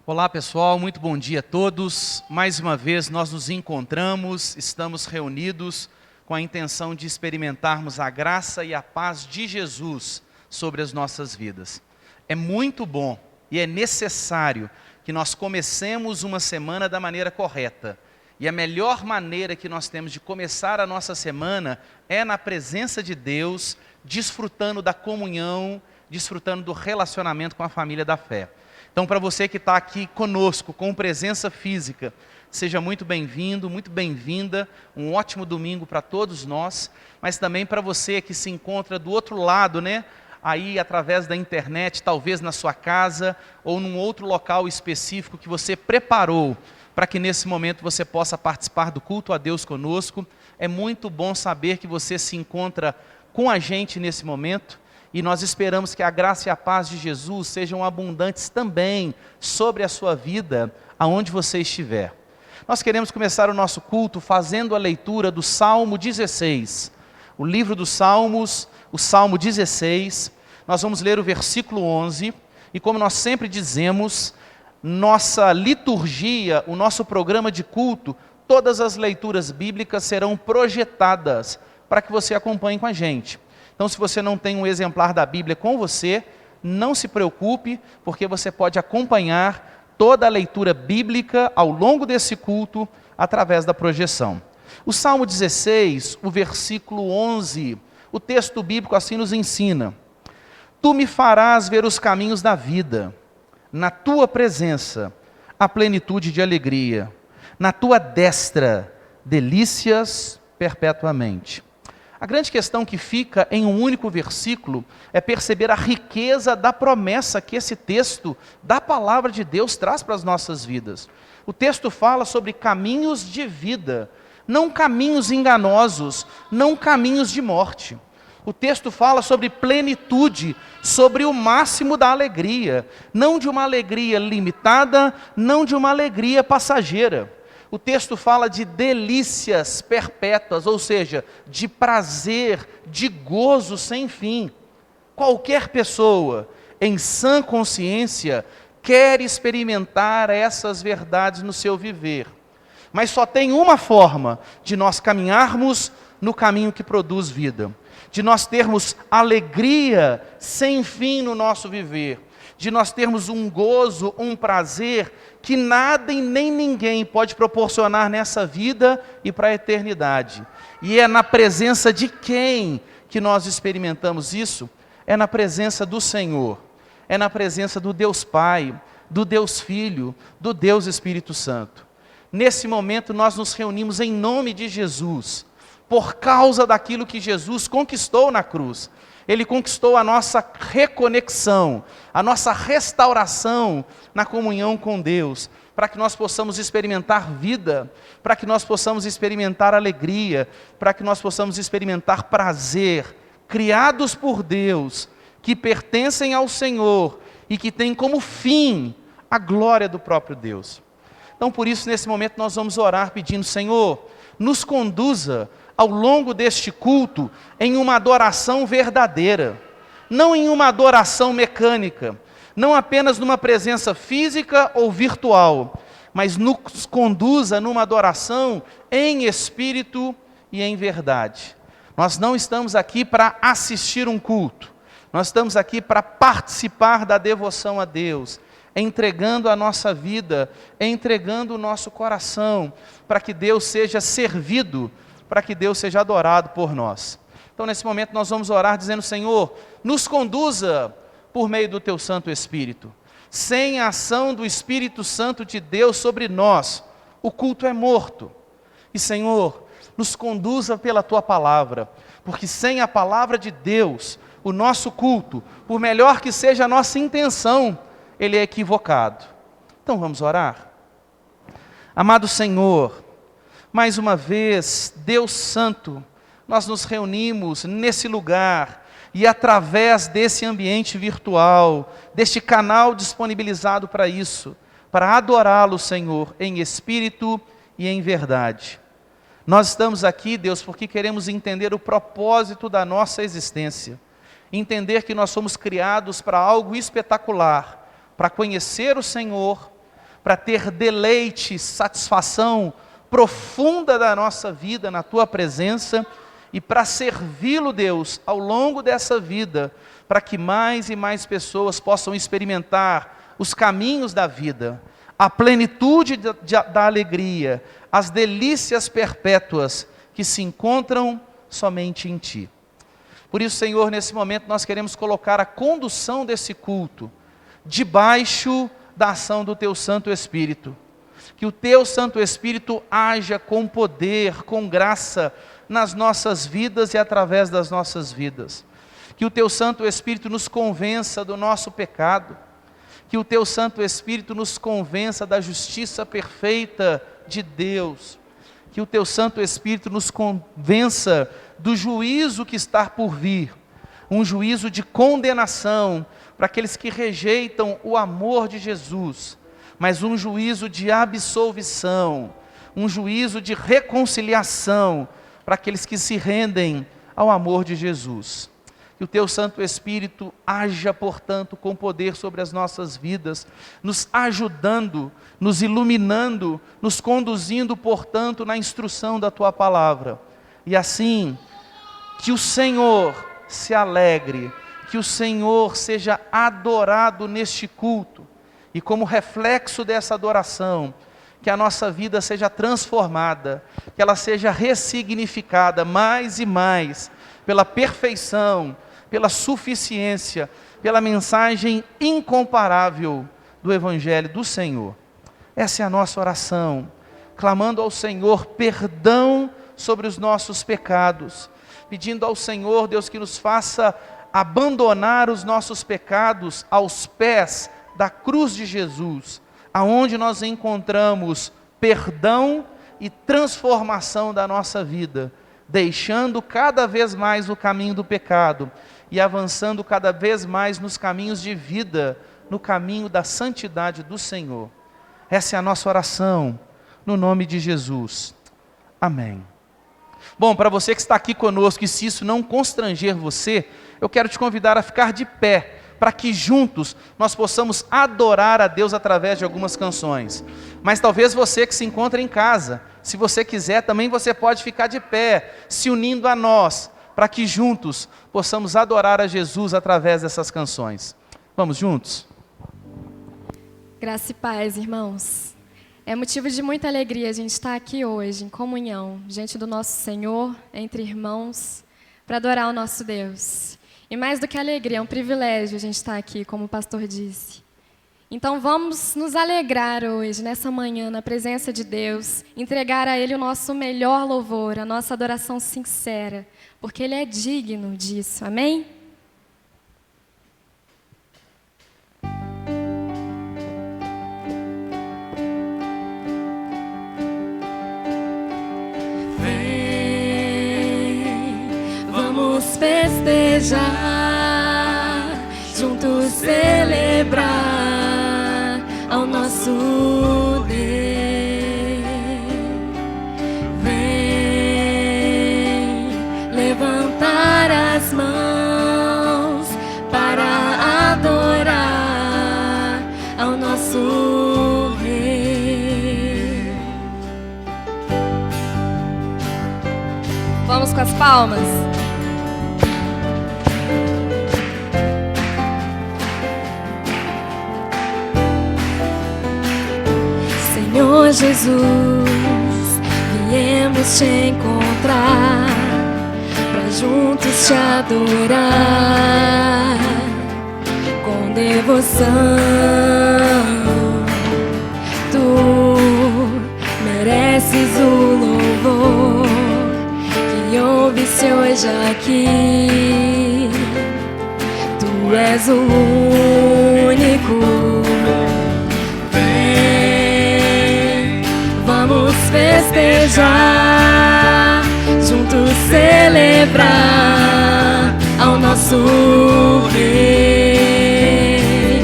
Olá pessoal, muito bom dia a todos. Mais uma vez nós nos encontramos, estamos reunidos com a intenção de experimentarmos a graça e a paz de Jesus sobre as nossas vidas. É muito bom e é necessário que nós comecemos uma semana da maneira correta. E a melhor maneira que nós temos de começar a nossa semana é na presença de Deus, desfrutando da comunhão, desfrutando do relacionamento com a família da fé. Então, para você que está aqui conosco, com presença física, seja muito bem-vindo, muito bem-vinda, um ótimo domingo para todos nós, mas também para você que se encontra do outro lado, aí através da internet, talvez na sua casa, ou num outro local específico que você preparou, para que nesse momento você possa participar do culto a Deus conosco. É muito bom saber que você se encontra com a gente nesse momento, e nós esperamos que a graça e a paz de Jesus sejam abundantes também sobre a sua vida, aonde você estiver. Nós queremos começar o nosso culto fazendo a leitura do Salmo 16. O livro dos Salmos, o Salmo 16, nós vamos ler o versículo 11, e como nós sempre dizemos, nossa liturgia, o nosso programa de culto, todas as leituras bíblicas serão projetadas para que você acompanhe com a gente. Então, se você não tem um exemplar da Bíblia com você, não se preocupe, porque você pode acompanhar toda a leitura bíblica ao longo desse culto, através da projeção. O Salmo 16, o versículo 11, o texto bíblico assim nos ensina: Tu me farás ver os caminhos da vida, na tua presença, a plenitude de alegria, na tua destra, delícias perpetuamente. A grande questão que fica em um único versículo é perceber a riqueza da promessa que esse texto da palavra de Deus traz para as nossas vidas. O texto fala sobre caminhos de vida, não caminhos enganosos, não caminhos de morte. O texto fala sobre plenitude, sobre o máximo da alegria, não de uma alegria limitada, não de uma alegria passageira. O texto fala de delícias perpétuas, ou seja, de prazer, de gozo sem fim. Qualquer pessoa, em sã consciência, quer experimentar essas verdades no seu viver. Mas só tem uma forma de nós caminharmos no caminho que produz vida, de nós termos alegria sem fim no nosso viver, de nós termos um gozo, um prazer que nada e nem ninguém pode proporcionar nessa vida e para a eternidade. E é na presença de quem que nós experimentamos isso? É na presença do Senhor, é na presença do Deus Pai, do Deus Filho, do Deus Espírito Santo. Nesse momento nós nos reunimos em nome de Jesus, por causa daquilo que Jesus conquistou na cruz. Ele conquistou a nossa reconexão, a nossa restauração na comunhão com Deus, para que nós possamos experimentar vida, para que nós possamos experimentar alegria, para que nós possamos experimentar prazer, criados por Deus, que pertencem ao Senhor e que têm como fim a glória do próprio Deus. Então, por isso, nesse momento nós vamos orar pedindo: Senhor, nos conduza ao longo deste culto em uma adoração verdadeira, não em uma adoração mecânica, não apenas numa presença física ou virtual, mas nos conduza numa adoração em espírito e em verdade. Nós não estamos aqui para assistir um culto, nós estamos aqui para participar da devoção a Deus, entregando a nossa vida, entregando o nosso coração, para que Deus seja servido, para que Deus seja adorado por nós. Então, nesse momento, nós vamos orar dizendo: Senhor, nos conduza por meio do Teu Santo Espírito. Sem a ação do Espírito Santo de Deus sobre nós, o culto é morto. E, Senhor, nos conduza pela Tua palavra, porque sem a palavra de Deus, o nosso culto, por melhor que seja a nossa intenção, ele é equivocado. Então, vamos orar? Amado Senhor, mais uma vez, Deus Santo, nós nos reunimos nesse lugar e através desse ambiente virtual, deste canal disponibilizado para isso, para adorá-lo, Senhor, em espírito e em verdade. Nós estamos aqui, Deus, porque queremos entender o propósito da nossa existência, entender que nós somos criados para algo espetacular, para conhecer o Senhor, para ter deleite, satisfação profunda da nossa vida na Tua presença e para servi-lo, Deus, ao longo dessa vida, para que mais e mais pessoas possam experimentar os caminhos da vida, a plenitude da alegria, as delícias perpétuas que se encontram somente em Ti. Por isso, Senhor, nesse momento nós queremos colocar a condução desse culto debaixo da ação do Teu Santo Espírito. Que o Teu Santo Espírito haja com poder, com graça nas nossas vidas e através das nossas vidas. Que o Teu Santo Espírito nos convença do nosso pecado. Que o Teu Santo Espírito nos convença da justiça perfeita de Deus. Que o Teu Santo Espírito nos convença do juízo que está por vir. Um juízo de condenação para aqueles que rejeitam o amor de Jesus. Mas um juízo de absolvição. Um juízo de reconciliação para aqueles que se rendem ao amor de Jesus. Que o Teu Santo Espírito haja, portanto, com poder sobre as nossas vidas, nos ajudando, nos iluminando, nos conduzindo, portanto, na instrução da Tua palavra. E assim, que o Senhor se alegre, que o Senhor seja adorado neste culto, e como reflexo dessa adoração, que a nossa vida seja transformada, que ela seja ressignificada mais e mais, pela perfeição, pela suficiência, pela mensagem incomparável do Evangelho do Senhor. Essa é a nossa oração, clamando ao Senhor perdão sobre os nossos pecados, pedindo ao Senhor, Deus, que nos faça abandonar os nossos pecados aos pés da cruz de Jesus, aonde nós encontramos perdão e transformação da nossa vida, deixando cada vez mais o caminho do pecado e avançando cada vez mais nos caminhos de vida, no caminho da santidade do Senhor. Essa é a nossa oração, no nome de Jesus. Amém. Bom, para você que está aqui conosco, e se isso não constranger você, eu quero te convidar a ficar de pé, para que juntos nós possamos adorar a Deus através de algumas canções. Mas talvez você que se encontra em casa, se você quiser, também você pode ficar de pé, se unindo a nós, para que juntos possamos adorar a Jesus através dessas canções. Vamos juntos? Graça e paz, irmãos. É motivo de muita alegria a gente estar aqui hoje, em comunhão, diante do nosso Senhor, entre irmãos, para adorar o nosso Deus. E mais do que alegria, é um privilégio a gente estar aqui, como o pastor disse. Então vamos nos alegrar hoje, nessa manhã, na presença de Deus, entregar a Ele o nosso melhor louvor, a nossa adoração sincera, porque Ele é digno disso, amém? Vamos festejar, juntos celebrar ao nosso Deus. Vem levantar as mãos para adorar ao nosso Rei. Vamos com as palmas. Senhor Jesus, viemos te encontrar, pra juntos te adorar com devoção. Tu mereces o louvor que ouve-se hoje aqui. Tu és o único. Vamos festejar, juntos celebrar ao nosso Rei.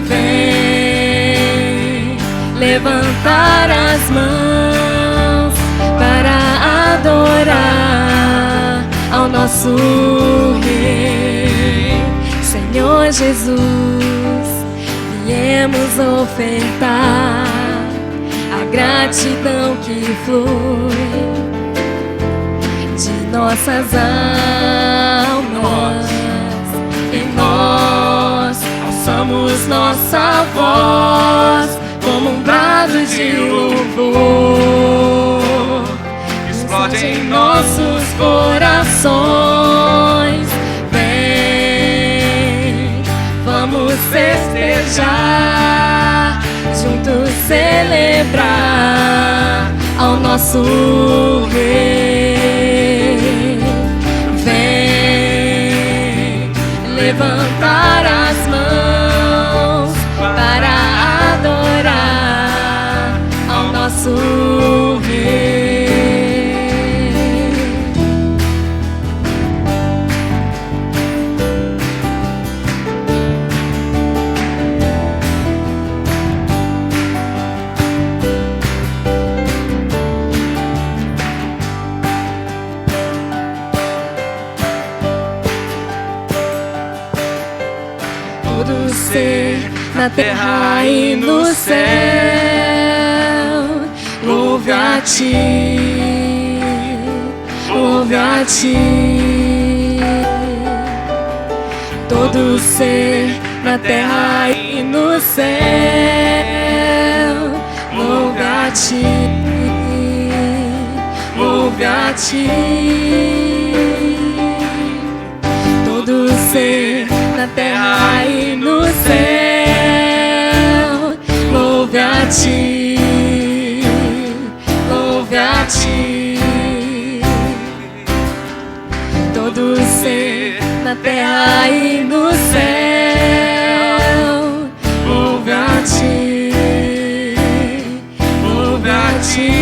Vem levantar as mãos para adorar ao nosso Rei. Senhor Jesus, viemos ofertar a gratidão que flui de nossas almas. E nós alçamos nossa voz como um brado de louvor. Explode em nossos corações. Vem, vamos festejar, juntos celebrar ao nosso Rei. Vem levantar as mãos para adorar ao nosso Rei. Todo ser na terra e no céu louve a ti, louve a ti. Todo ser na terra e no céu louve a ti, louve a ti. Todo ser na terra e no céu louve a ti, louve a ti. Todo ser na terra e no céu louve a ti, louve a ti.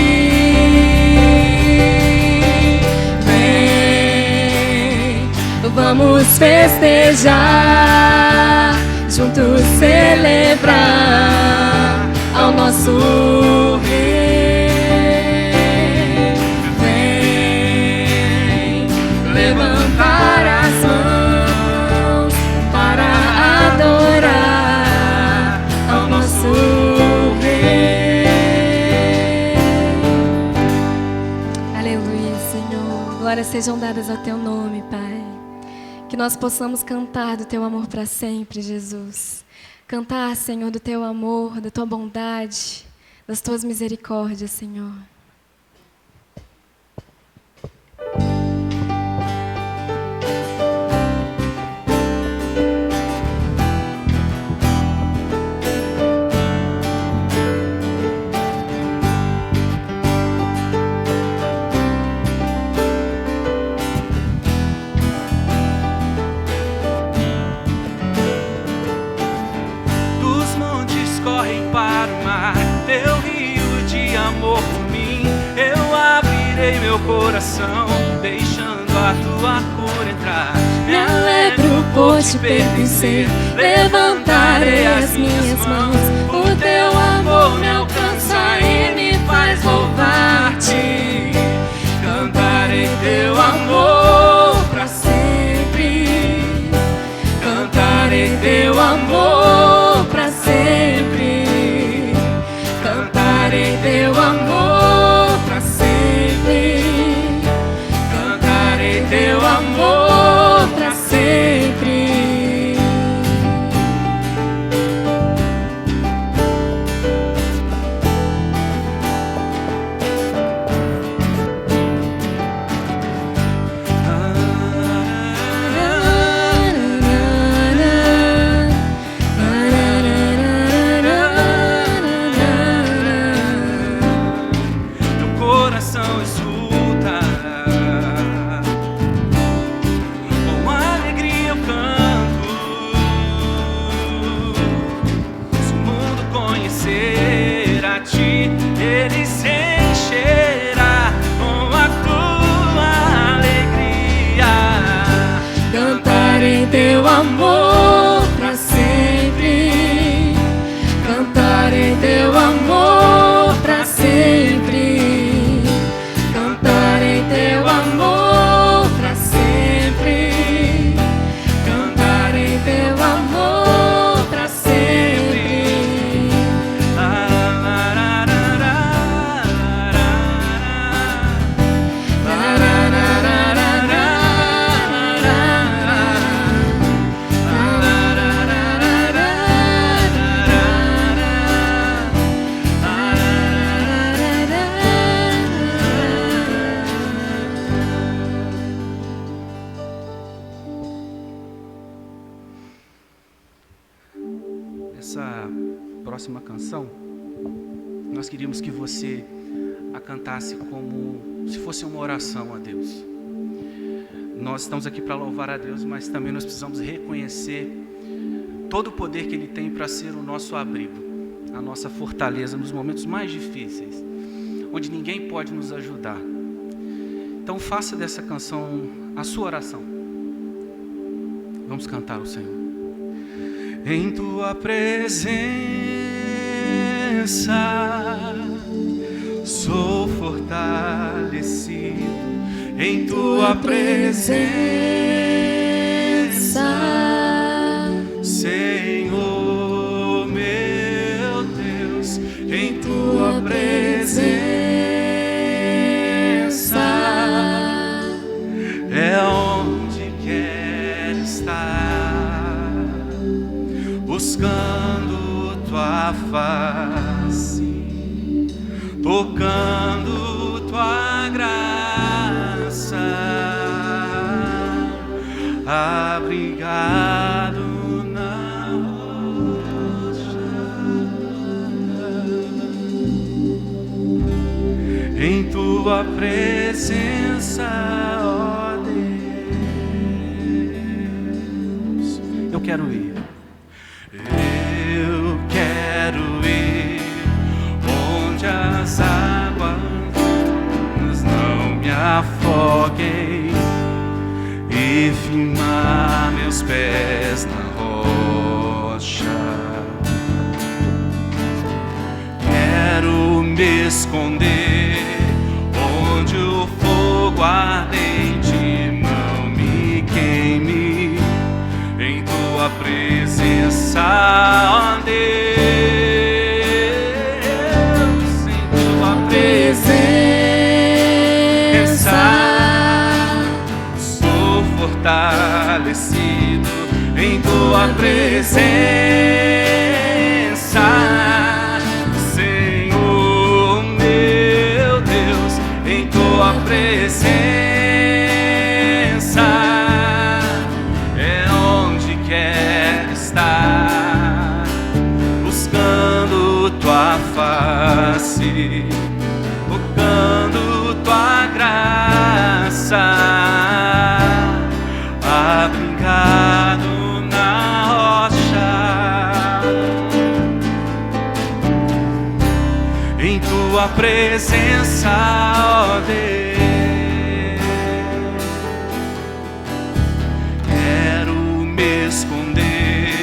Vamos festejar, juntos celebrar ao nosso Rei. Vem levantar as mãos para adorar ao nosso Rei. Aleluia, Senhor. Glórias sejam dadas ao Teu nome, Pai. Que nós possamos cantar do Teu amor para sempre, Jesus. Cantar, Senhor, do Teu amor, da Tua bondade, das Tuas misericórdias, Senhor. Correm para o mar, teu rio de amor por mim. Eu abrirei meu coração, deixando a tua cura entrar. Me alegro por te pertencer, levantarei as minhas mãos. O teu amor me alcança e me faz louvar-te. Cantarei teu amor para sempre. Cantarei teu amor para sempre. Cantarei teu amor para sempre. Cantarei teu amor para sempre. Essa próxima canção, nós queríamos que você a cantasse como se fosse uma oração a Deus. Nós estamos aqui para louvar a Deus, mas também nós precisamos reconhecer todo o poder que Ele tem para ser o nosso abrigo, a nossa fortaleza nos momentos mais difíceis, onde ninguém pode nos ajudar. Então faça dessa canção a sua oração. Vamos cantar ao Senhor. Em Tua presença sou fortalecido, em Tua presença, Senhor meu Deus, em Tua presença é onde quero estar, buscando Tua face, tocando Tua graça, abrigado na rocha, em Tua presença, ó Deus. Eu quero ir. Eu quero ir onde as águas não me afoguem e firmar meus pés na rocha. Quero me esconder onde o fogo ardente não me queime, em Tua presença, ó Deus, em Tua presença sou fortalecido, em Tua presença, Senhor meu Deus, em Tua presença é onde quero estar, buscando Tua face, tocando Tua graça, abrigado na rocha, em Tua presença, ó Deus. Quero me esconder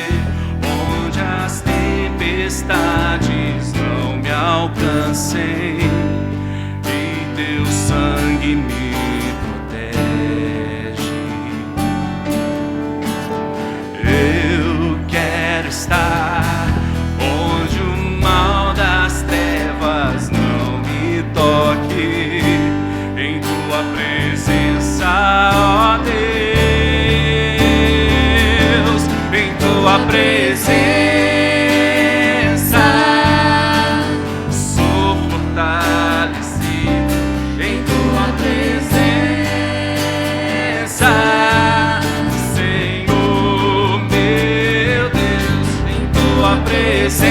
onde as tempestades não me alcancem, e Teu sangue me protege. Eu quero estar onde o mal das trevas não me toque, em Tua presença, ó Deus, em Tua presença sou fortalecido, em Tua presença, Senhor meu Deus, em Tua presença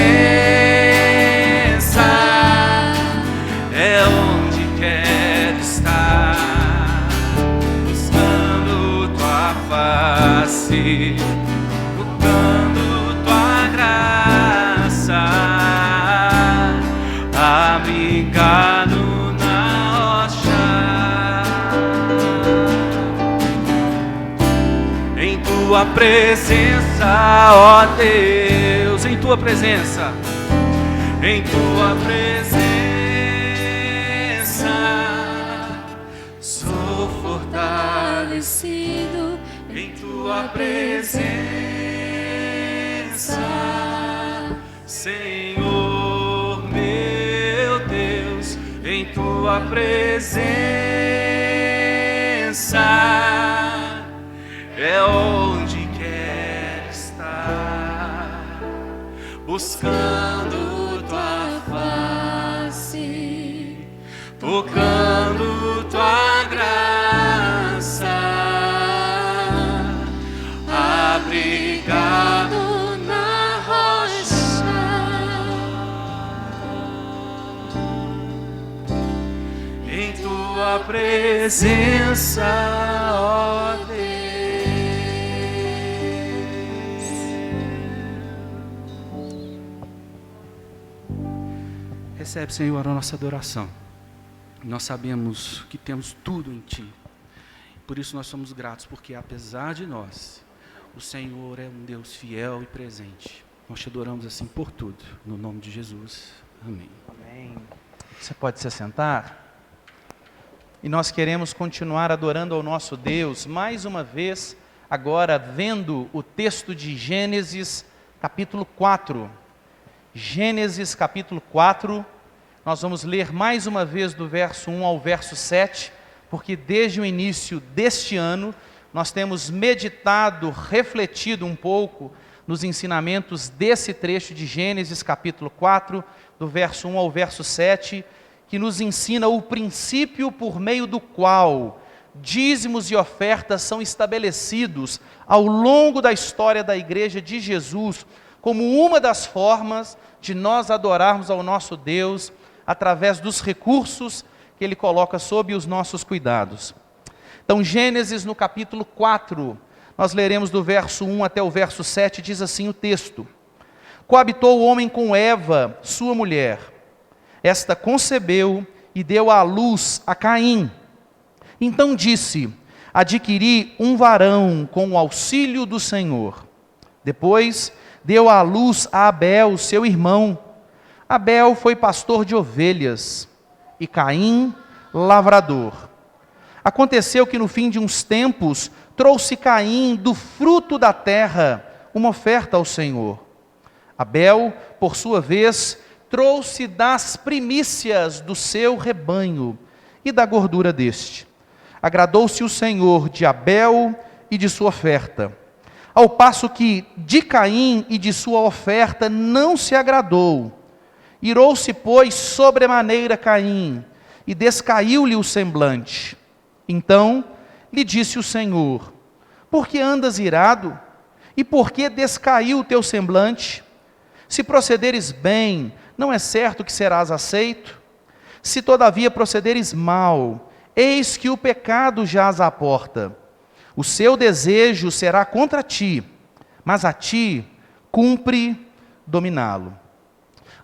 é onde quero estar, buscando Tua face, tocando Tua graça, abrigado na rocha, em Tua presença, ó Deus, em Tua presença, em Tua presença sou fortalecido, em Tua presença, Senhor meu Deus, em Tua presença é onde quero estar, buscando Tua face, tocando Tua graça, abrigado na rocha, presença, ó Deus. Recebe, Senhor, a nossa adoração. Nós sabemos que temos tudo em Ti. Por isso nós somos gratos, porque apesar de nós, o Senhor é um Deus fiel e presente. Nós te adoramos assim por tudo. No nome de Jesus. Amém. Amém. Você pode se sentar? E nós queremos continuar adorando ao nosso Deus, mais uma vez, agora vendo o texto de Gênesis, capítulo 4. Gênesis, capítulo 4, nós vamos ler mais uma vez do verso 1 ao verso 7, porque desde o início deste ano, nós temos meditado, refletido um pouco nos ensinamentos desse trecho de Gênesis, capítulo 4, do verso 1 ao verso 7, que nos ensina o princípio por meio do qual dízimos e ofertas são estabelecidos ao longo da história da Igreja de Jesus, como uma das formas de nós adorarmos ao nosso Deus através dos recursos que Ele coloca sob os nossos cuidados. Então, Gênesis no capítulo 4, nós leremos do verso 1 até o verso 7, diz assim o texto: Coabitou o homem com Eva, sua mulher. Esta concebeu e deu à luz a Caim. Então disse: adquiri um varão com o auxílio do Senhor. Depois deu à luz a Abel, seu irmão. Abel foi pastor de ovelhas, e Caim, lavrador. Aconteceu que no fim de uns tempos, trouxe Caim do fruto da terra uma oferta ao Senhor. Abel, por sua vez, trouxe das primícias do seu rebanho e da gordura deste. Agradou-se o Senhor de Abel e de sua oferta, ao passo que de Caim e de sua oferta não se agradou. Irou-se, pois, sobremaneira Caim, e descaiu-lhe o semblante. Então lhe disse o Senhor: por que andas irado? E por que descaiu o teu semblante? Se procederes bem, não é certo que serás aceito? Se todavia procederes mal, eis que o pecado jaz à porta. O seu desejo será contra ti, mas a ti cumpre dominá-lo.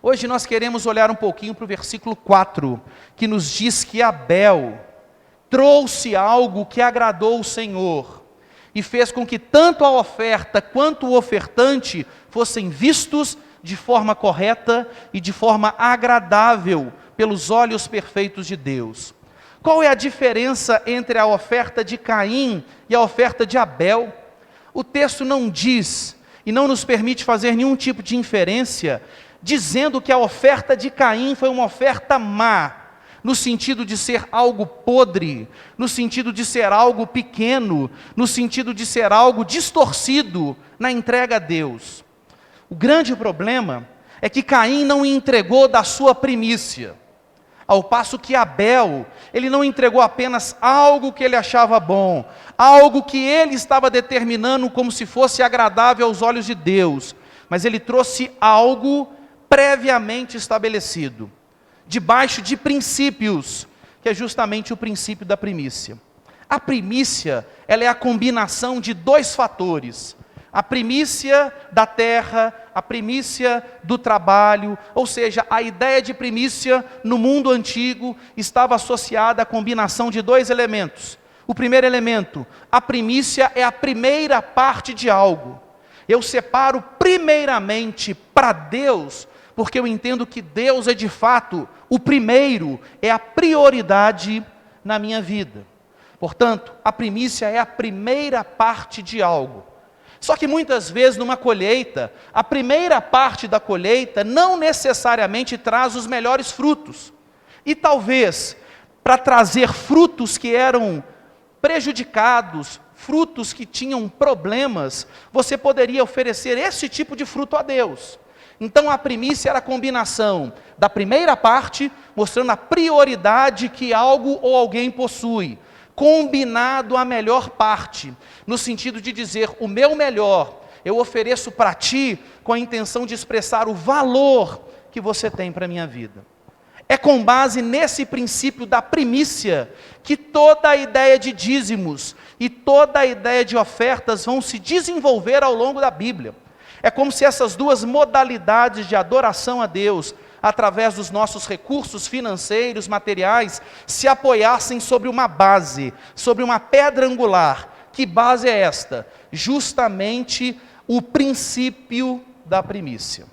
Hoje nós queremos olhar um pouquinho para o versículo 4, que nos diz que Abel trouxe algo que agradou o Senhor e fez com que tanto a oferta quanto o ofertante fossem vistos de forma correta e de forma agradável pelos olhos perfeitos de Deus. Qual é a diferença entre a oferta de Caim e a oferta de Abel? O texto não diz e não nos permite fazer nenhum tipo de inferência, dizendo que a oferta de Caim foi uma oferta má, no sentido de ser algo podre, no sentido de ser algo pequeno, no sentido de ser algo distorcido na entrega a Deus. O grande problema é que Caim não entregou da sua primícia, ao passo que Abel, ele não entregou apenas algo que ele achava bom, algo que ele estava determinando como se fosse agradável aos olhos de Deus, mas ele trouxe algo previamente estabelecido, debaixo de princípios, que é justamente o princípio da primícia. A primícia, ela é a combinação de dois fatores: a primícia da terra, a primícia do trabalho, ou seja, a ideia de primícia no mundo antigo estava associada à combinação de dois elementos. O primeiro elemento, a primícia é a primeira parte de algo. Eu separo primeiramente para Deus, porque eu entendo que Deus é de fato o primeiro, é a prioridade na minha vida. Portanto, a primícia é a primeira parte de algo. Só que muitas vezes numa colheita, a primeira parte da colheita não necessariamente traz os melhores frutos. E talvez, para trazer frutos que eram prejudicados, frutos que tinham problemas, você poderia oferecer esse tipo de fruto a Deus. Então a primícia era a combinação da primeira parte, mostrando a prioridade que algo ou alguém possui, combinado a melhor parte, no sentido de dizer, o meu melhor, eu ofereço para ti, com a intenção de expressar o valor que você tem para a minha vida. É com base nesse princípio da primícia que toda a ideia de dízimos e toda a ideia de ofertas vão se desenvolver ao longo da Bíblia. É como se essas duas modalidades de adoração a Deus, através dos nossos recursos financeiros, materiais, se apoiassem sobre uma base, sobre uma pedra angular. Que base é esta? Justamente o princípio da primícia.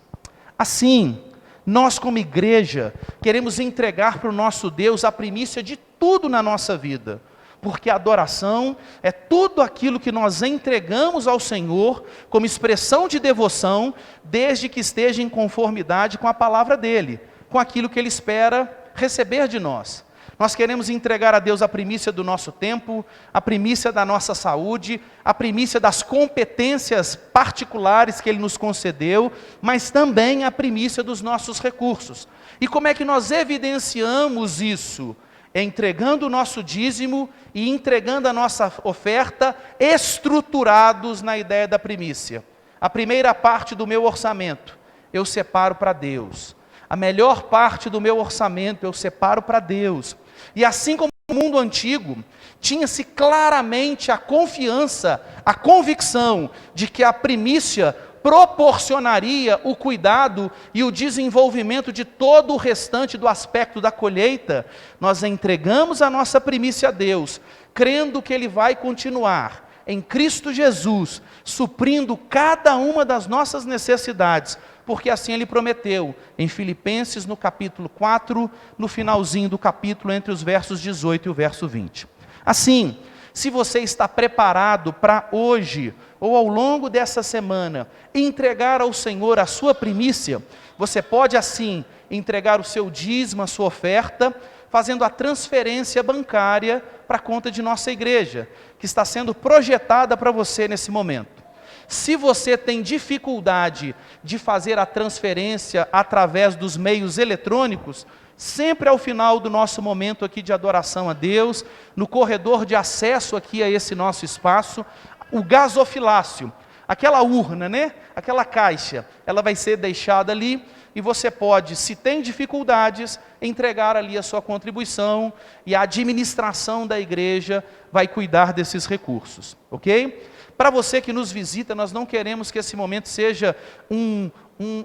Assim, nós como igreja, queremos entregar para o nosso Deus a primícia de tudo na nossa vida, porque a adoração é tudo aquilo que nós entregamos ao Senhor como expressão de devoção, desde que esteja em conformidade com a palavra dEle, com aquilo que Ele espera receber de nós. Nós queremos entregar a Deus a primícia do nosso tempo, a primícia da nossa saúde, a primícia das competências particulares que Ele nos concedeu, mas também a primícia dos nossos recursos. E como é que nós evidenciamos isso? Entregando o nosso dízimo e entregando a nossa oferta, estruturados na ideia da primícia. A primeira parte do meu orçamento, eu separo para Deus. A melhor parte do meu orçamento, eu separo para Deus. E assim como no mundo antigo, tinha-se claramente a confiança, a convicção de que a primícia proporcionaria o cuidado e o desenvolvimento de todo o restante do aspecto da colheita, nós entregamos a nossa primícia a Deus, crendo que Ele vai continuar em Cristo Jesus, suprindo cada uma das nossas necessidades, porque assim Ele prometeu, em Filipenses, no capítulo 4, no finalzinho do capítulo, entre os versos 18 e o verso 20. Assim, se você está preparado para hoje, ou ao longo dessa semana, entregar ao Senhor a sua primícia, você pode assim entregar o seu dízimo, a sua oferta, fazendo a transferência bancária para a conta de nossa igreja, que está sendo projetada para você nesse momento. Se você tem dificuldade de fazer a transferência através dos meios eletrônicos, sempre ao final do nosso momento aqui de adoração a Deus, no corredor de acesso aqui a esse nosso espaço, o gasofilácio, aquela urna, né? Aquela caixa, ela vai ser deixada ali e você pode, se tem dificuldades, entregar ali a sua contribuição e a administração da igreja vai cuidar desses recursos, ok? Para você que nos visita, nós não queremos que esse momento seja um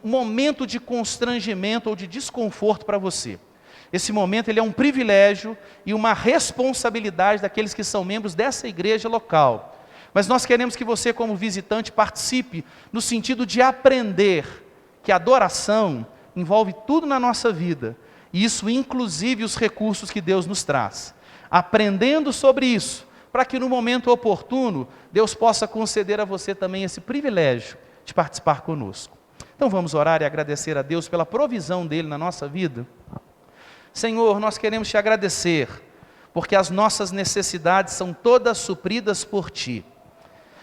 momento de constrangimento ou de desconforto para você. Esse momento ele é um privilégio e uma responsabilidade daqueles que são membros dessa igreja local. Mas nós queremos que você, como visitante, participe no sentido de aprender que a adoração envolve tudo na nossa vida, e isso inclusive os recursos que Deus nos traz. Aprendendo sobre isso, para que no momento oportuno, Deus possa conceder a você também esse privilégio de participar conosco. Então vamos orar e agradecer a Deus pela provisão dEle na nossa vida. Senhor, nós queremos Te agradecer, porque as nossas necessidades são todas supridas por Ti.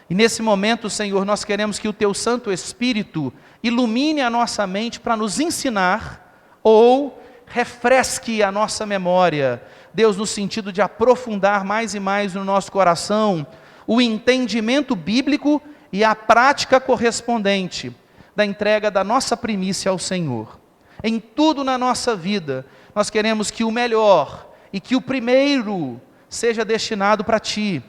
E nesse momento, Senhor, nós queremos que o Teu Santo Espírito ilumine a nossa mente para nos ensinar ou refresque a nossa memória, Deus, no sentido de aprofundar mais e mais no nosso coração o entendimento bíblico e a prática correspondente da entrega da nossa primícia ao Senhor. Em tudo na nossa vida, nós queremos que o melhor e que o primeiro seja destinado para Ti.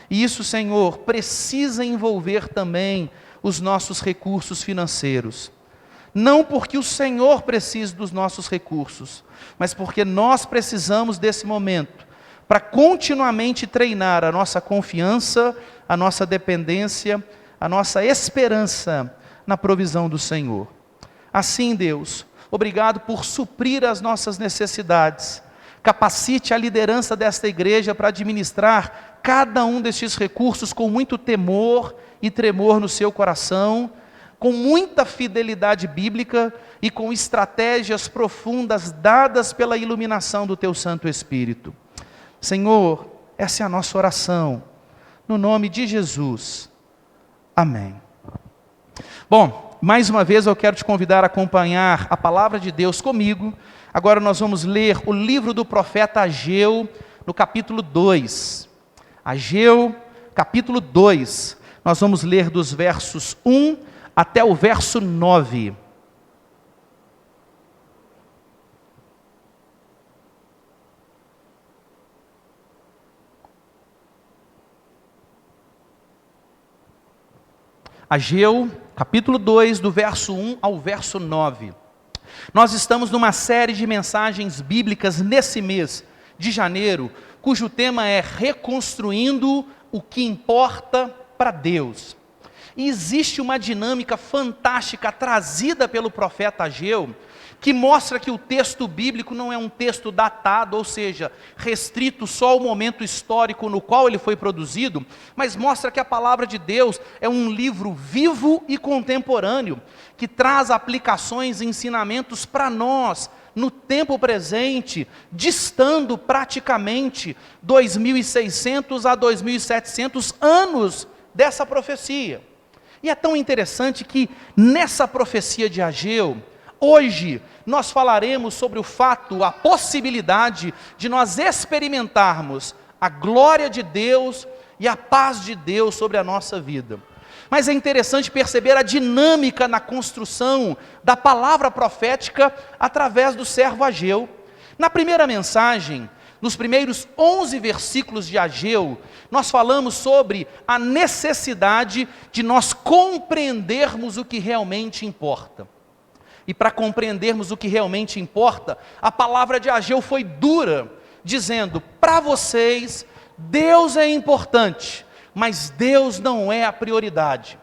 E isso, Senhor, precisa envolver também os nossos recursos financeiros. Não porque o Senhor precisa dos nossos recursos, mas porque nós precisamos desse momento para continuamente treinar a nossa confiança, a nossa dependência, a nossa esperança na provisão do Senhor. Assim, Deus, obrigado por suprir as nossas necessidades. Capacite a liderança desta igreja para administrar cada um destes recursos com muito temor e tremor no seu coração, com muita fidelidade bíblica e com estratégias profundas dadas pela iluminação do Teu Santo Espírito. Senhor, essa é a nossa oração, no nome de Jesus. Amém. Bom, mais uma vez eu quero te convidar a acompanhar a palavra de Deus comigo. Agora nós vamos ler o livro do profeta Ageu, no capítulo 2. Ageu, capítulo 2. Nós vamos ler dos versos 1 até o verso 9. Ageu, capítulo 2, do verso 1 ao verso 9. Nós estamos numa série de mensagens bíblicas nesse mês de janeiro, cujo tema é Reconstruindo o que importa para Deus. E existe uma dinâmica fantástica trazida pelo profeta Ageu, que mostra que o texto bíblico não é um texto datado, ou seja, restrito só ao momento histórico no qual ele foi produzido, mas mostra que a palavra de Deus é um livro vivo e contemporâneo, que traz aplicações e ensinamentos para nós, no tempo presente, distando praticamente 2.600 a 2.700 anos dessa profecia. E é tão interessante que nessa profecia de Ageu, hoje nós falaremos sobre o fato, a possibilidade de nós experimentarmos a glória de Deus e a paz de Deus sobre a nossa vida. Mas é interessante perceber a dinâmica na construção da palavra profética através do servo Ageu. Na primeira mensagem, nos primeiros 11 versículos de Ageu, nós falamos sobre a necessidade de nós compreendermos o que realmente importa. E para compreendermos o que realmente importa, a palavra de Ageu foi dura, dizendo: para vocês, Deus é importante, mas Deus não é a prioridade.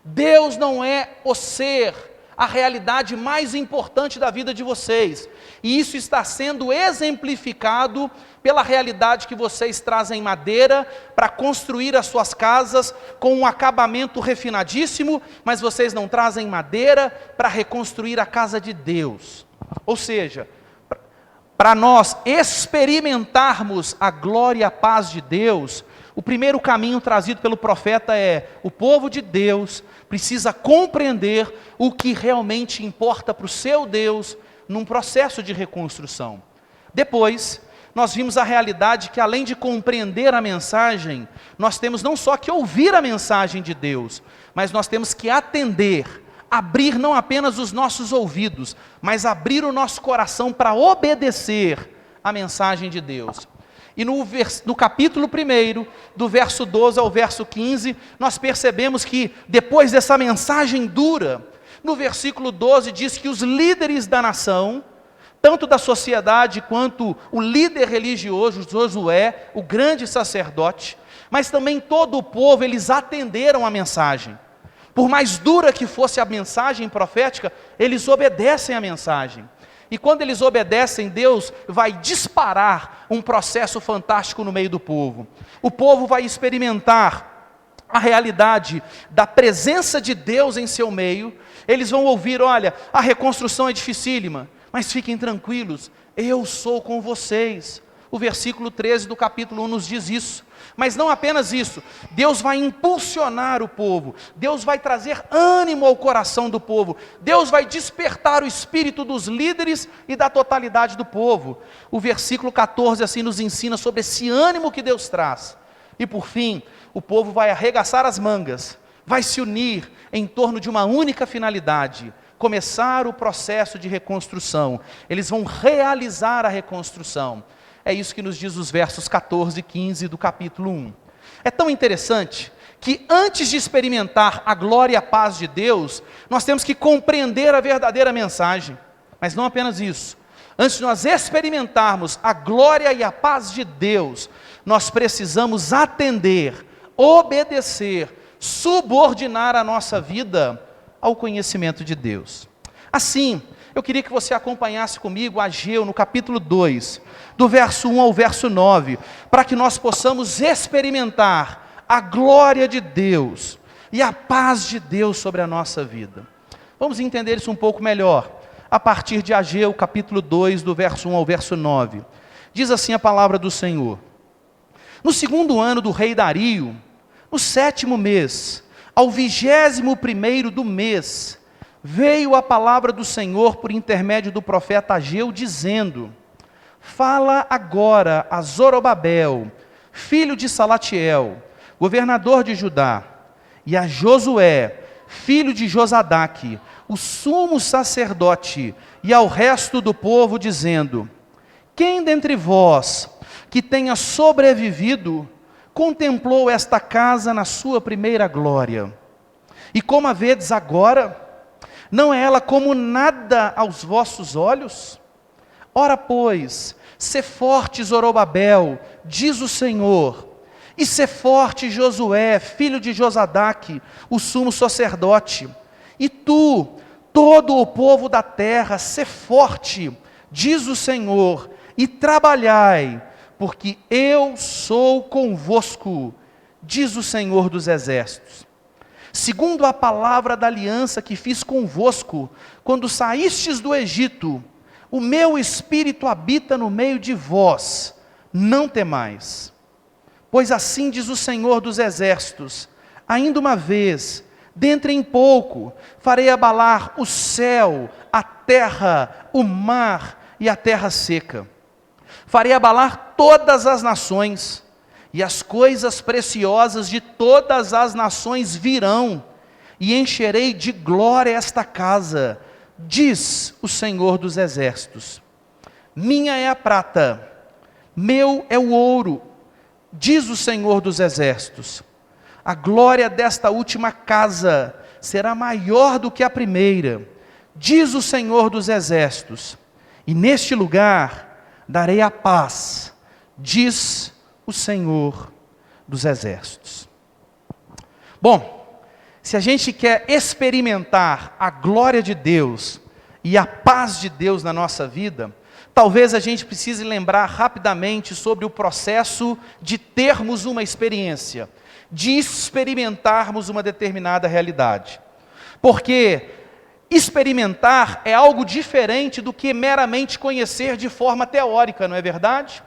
Deus não é o ser, a realidade mais importante da vida de vocês. E isso está sendo exemplificado pela realidade que vocês trazem madeira para construir as suas casas com um acabamento refinadíssimo, mas vocês não trazem madeira para reconstruir a casa de Deus. Ou seja, para nós experimentarmos a glória e a paz de Deus, o primeiro caminho trazido pelo profeta é: o povo de Deus precisa compreender o que realmente importa para o seu Deus num processo de reconstrução. Depois, nós vimos a realidade que, além de compreender a mensagem, nós temos não só que ouvir a mensagem de Deus, mas nós temos que atender, abrir não apenas os nossos ouvidos, mas abrir o nosso coração para obedecer a mensagem de Deus. E no capítulo 1, do verso 12 ao verso 15, nós percebemos que, depois dessa mensagem dura, no versículo 12 diz que os líderes da nação, tanto da sociedade quanto o líder religioso, Josué, o grande sacerdote, mas também todo o povo, eles atenderam a mensagem. Por mais dura que fosse a mensagem profética, eles obedecem a mensagem. E quando eles obedecem, Deus vai disparar um processo fantástico no meio do povo. O povo vai experimentar a realidade da presença de Deus em seu meio. Eles vão ouvir: olha, a reconstrução é dificílima, mas fiquem tranquilos, eu sou com vocês. O versículo 13 do capítulo 1 nos diz isso. Mas não apenas isso, Deus vai impulsionar o povo, Deus vai trazer ânimo ao coração do povo, Deus vai despertar o espírito dos líderes e da totalidade do povo. O versículo 14 assim nos ensina sobre esse ânimo que Deus traz. E por fim, o povo vai arregaçar as mangas, vai se unir em torno de uma única finalidade: começar o processo de reconstrução. Eles vão realizar a reconstrução. É isso que nos diz os versos 14 e 15 do capítulo 1. É tão interessante que, antes de experimentar a glória e a paz de Deus, nós temos que compreender a verdadeira mensagem. Mas não apenas isso. Antes de nós experimentarmos a glória e a paz de Deus, nós precisamos atender, obedecer, subordinar a nossa vida ao conhecimento de Deus. Assim, eu queria que você acompanhasse comigo Ageu no capítulo 2, do verso 1 ao verso 9, para que nós possamos experimentar a glória de Deus e a paz de Deus sobre a nossa vida. Vamos entender isso um pouco melhor, a partir de Ageu, capítulo 2, do verso 1 ao verso 9. Diz assim a palavra do Senhor: no 2º ano do rei Dario, no 7º mês, ao 21º do mês, veio a palavra do Senhor por intermédio do profeta Ageu, dizendo: fala agora a Zorobabel, filho de Salatiel, governador de Judá, e a Josué, filho de Josadaque, o sumo sacerdote, e ao resto do povo, dizendo: quem dentre vós que tenha sobrevivido contemplou esta casa na sua primeira glória? E como a vedes agora? Não é ela como nada aos vossos olhos? Ora, pois, sê forte, Zorobabel, diz o Senhor, e sê forte, Josué, filho de Josadaque, o sumo sacerdote, e tu, todo o povo da terra, sê forte, diz o Senhor, e trabalhai, porque eu sou convosco, diz o Senhor dos exércitos. Segundo a palavra da aliança que fiz convosco, quando saístes do Egito, o meu espírito habita no meio de vós, não temais. Pois assim diz o Senhor dos exércitos, ainda uma vez, dentre em pouco, farei abalar o céu, a terra, o mar e a terra seca. Farei abalar todas as nações, e as coisas preciosas de todas as nações virão, e encherei de glória esta casa, diz o Senhor dos exércitos. Minha é a prata, meu é o ouro, diz o Senhor dos exércitos. A glória desta última casa será maior do que a primeira, diz o Senhor dos exércitos. E neste lugar darei a paz, diz o Senhor dos exércitos. Bom, se a gente quer experimentar a glória de Deus e a paz de Deus na nossa vida, talvez a gente precise lembrar rapidamente sobre o processo de termos uma experiência, de experimentarmos uma determinada realidade. Porque experimentar é algo diferente do que meramente conhecer de forma teórica, não é verdade?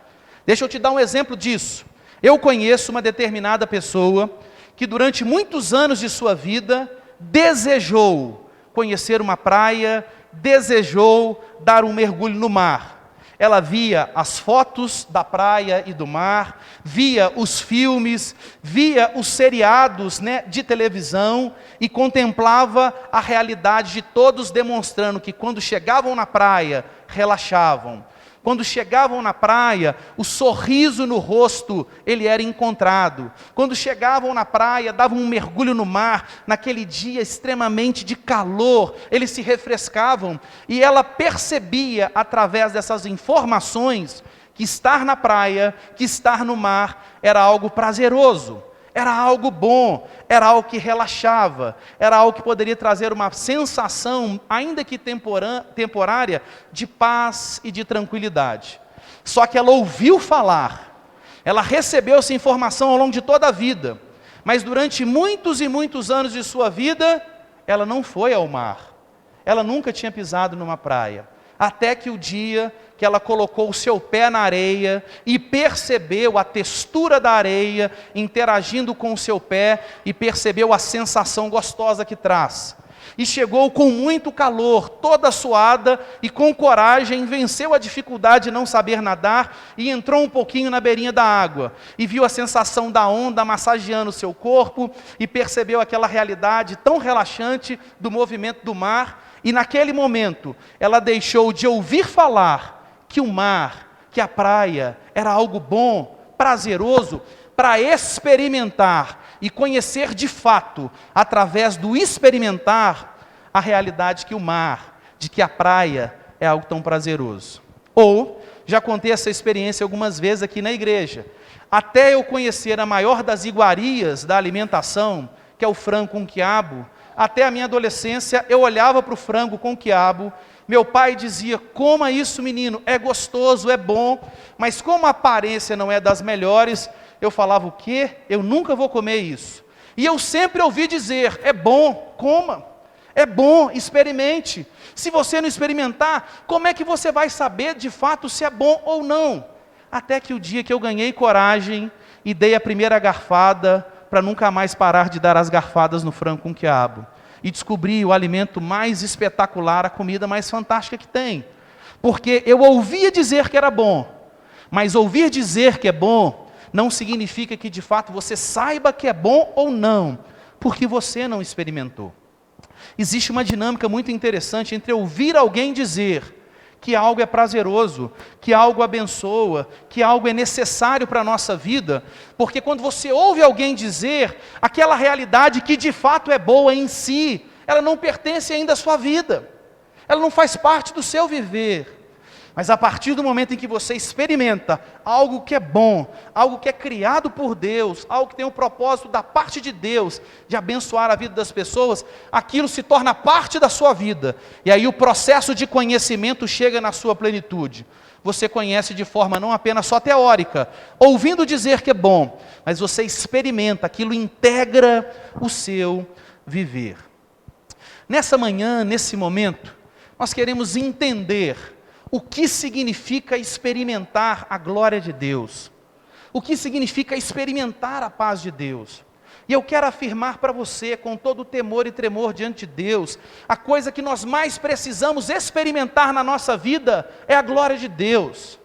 Deixa eu te dar um exemplo disso. Eu conheço uma determinada pessoa que durante muitos anos de sua vida desejou conhecer uma praia, desejou dar um mergulho no mar. Ela via as fotos da praia e do mar, via os filmes, via os seriados, de televisão e contemplava a realidade de todos demonstrando que quando chegavam na praia, relaxavam. Quando chegavam na praia, o sorriso no rosto, ele era encontrado. Quando chegavam na praia, davam um mergulho no mar, naquele dia extremamente de calor, eles se refrescavam. E ela percebia, através dessas informações, que estar na praia, que estar no mar, era algo prazeroso. Era algo bom, era algo que relaxava, era algo que poderia trazer uma sensação, ainda que temporária, de paz e de tranquilidade. Só que ela ouviu falar, ela recebeu essa informação ao longo de toda a vida, mas durante muitos e muitos anos de sua vida, ela não foi ao mar, ela nunca tinha pisado numa praia, até que o dia que ela colocou o seu pé na areia e percebeu a textura da areia, interagindo com o seu pé, e percebeu a sensação gostosa que traz. E chegou com muito calor, toda suada, e com coragem, venceu a dificuldade de não saber nadar, e entrou um pouquinho na beirinha da água, e viu a sensação da onda massageando o seu corpo, e percebeu aquela realidade tão relaxante do movimento do mar, e naquele momento, ela deixou de ouvir falar que o mar, que a praia, era algo bom, prazeroso, para experimentar e conhecer de fato, através do experimentar, a realidade que o mar, de que a praia é algo tão prazeroso. Ou, já contei essa experiência algumas vezes aqui na igreja, até eu conhecer a maior das iguarias da alimentação, que é o frango com quiabo, até a minha adolescência eu olhava para o frango com quiabo, meu pai dizia, coma isso menino, é gostoso, é bom, mas como a aparência não é das melhores, eu falava, o quê? Eu nunca vou comer isso. E eu sempre ouvi dizer, é bom, coma, é bom, experimente. Se você não experimentar, como é que você vai saber de fato se é bom ou não? Até que o dia que eu ganhei coragem e dei a primeira garfada, para nunca mais parar de dar as garfadas no frango com quiabo. E descobri o alimento mais espetacular, a comida mais fantástica que tem. Porque eu ouvia dizer que era bom, mas ouvir dizer que é bom, não significa que de fato você saiba que é bom ou não, porque você não experimentou. Existe uma dinâmica muito interessante entre ouvir alguém dizer que algo é prazeroso, que algo abençoa, que algo é necessário para a nossa vida, porque quando você ouve alguém dizer aquela realidade que de fato é boa em si, ela não pertence ainda à sua vida, ela não faz parte do seu viver. Mas a partir do momento em que você experimenta algo que é bom, algo que é criado por Deus, algo que tem o propósito da parte de Deus, de abençoar a vida das pessoas, aquilo se torna parte da sua vida. E aí o processo de conhecimento chega na sua plenitude. Você conhece de forma não apenas só teórica, ouvindo dizer que é bom, mas você experimenta, aquilo integra o seu viver. Nessa manhã, nesse momento, nós queremos entender o que significa experimentar a glória de Deus, o que significa experimentar a paz de Deus. E eu quero afirmar para você, com todo o temor e tremor diante de Deus, a coisa que nós mais precisamos experimentar na nossa vida é a glória de Deus.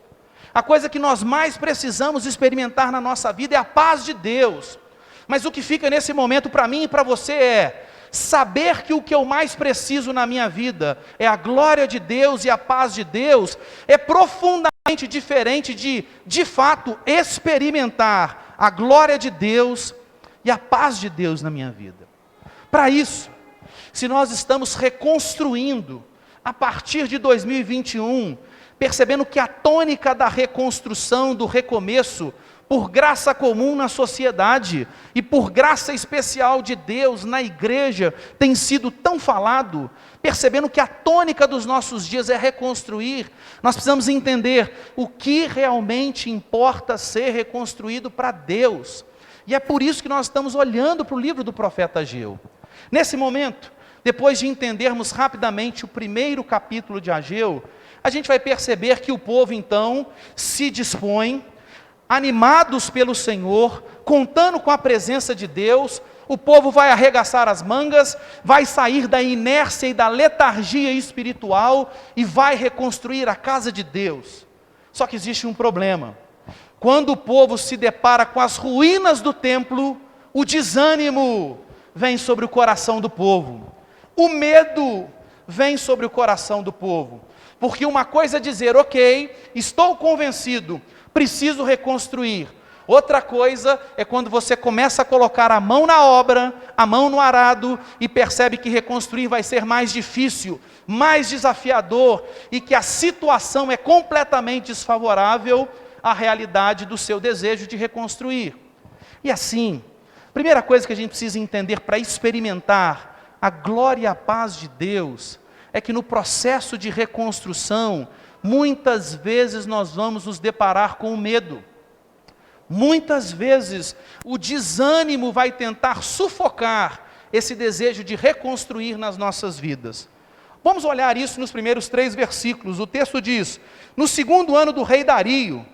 A coisa que nós mais precisamos experimentar na nossa vida é a paz de Deus. Mas o que fica nesse momento para mim e para você é saber que o que eu mais preciso na minha vida é a glória de Deus e a paz de Deus, é profundamente diferente de fato, experimentar a glória de Deus e a paz de Deus na minha vida. Para isso, se nós estamos reconstruindo a partir de 2021, percebendo que a tônica da reconstrução, do recomeço, por graça comum na sociedade e por graça especial de Deus na igreja, tem sido tão falado, percebendo que a tônica dos nossos dias é reconstruir, nós precisamos entender o que realmente importa ser reconstruído para Deus. E é por isso que nós estamos olhando para o livro do profeta Ageu. Nesse momento, depois de entendermos rapidamente o primeiro capítulo de Ageu, a gente vai perceber que o povo então se dispõe, animados pelo Senhor, contando com a presença de Deus, o povo vai arregaçar as mangas, vai sair da inércia e da letargia espiritual e vai reconstruir a casa de Deus. Só que existe um problema. Quando o povo se depara com as ruínas do templo, o desânimo vem sobre o coração do povo. O medo vem sobre o coração do povo. Porque uma coisa é dizer, ok, estou convencido, preciso reconstruir. Outra coisa é quando você começa a colocar a mão na obra, a mão no arado, e percebe que reconstruir vai ser mais difícil, mais desafiador, e que a situação é completamente desfavorável à realidade do seu desejo de reconstruir. E assim, a primeira coisa que a gente precisa entender para experimentar a glória e a paz de Deus, é que no processo de reconstrução, muitas vezes nós vamos nos deparar com o medo. Muitas vezes o desânimo vai tentar sufocar esse desejo de reconstruir nas nossas vidas. Vamos olhar isso nos primeiros 3 versículos. O texto diz: no 2º ano do rei Dario,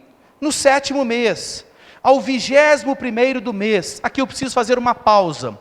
no 7º mês, ao 21º do mês. Aqui eu preciso fazer uma pausa.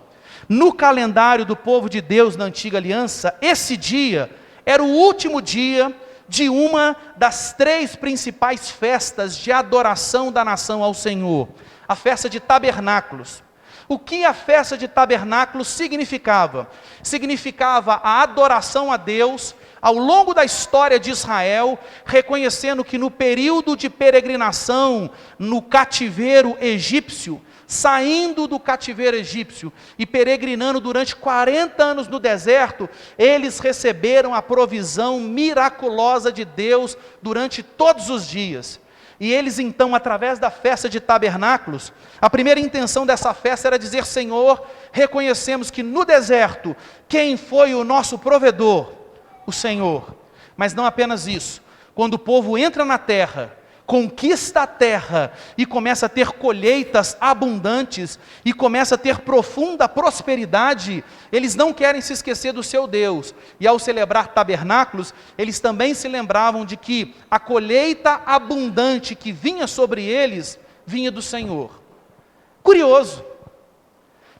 No calendário do povo de Deus na antiga aliança, esse dia era o último dia de uma das 3 principais festas de adoração da nação ao Senhor, a festa de tabernáculos. O que a festa de tabernáculos significava? Significava a adoração a Deus ao longo da história de Israel, reconhecendo que no período de peregrinação no cativeiro egípcio, saindo do cativeiro egípcio e peregrinando durante 40 anos no deserto, eles receberam a provisão miraculosa de Deus durante todos os dias. E eles então, através da festa de tabernáculos, a primeira intenção dessa festa era dizer: Senhor, reconhecemos que no deserto, quem foi o nosso provedor? O Senhor. Mas não apenas isso, quando o povo entra na terra, conquista a terra e começa a ter colheitas abundantes e começa a ter profunda prosperidade, eles não querem se esquecer do seu Deus. E ao celebrar tabernáculos, eles também se lembravam de que a colheita abundante que vinha sobre eles, vinha do Senhor. Curioso,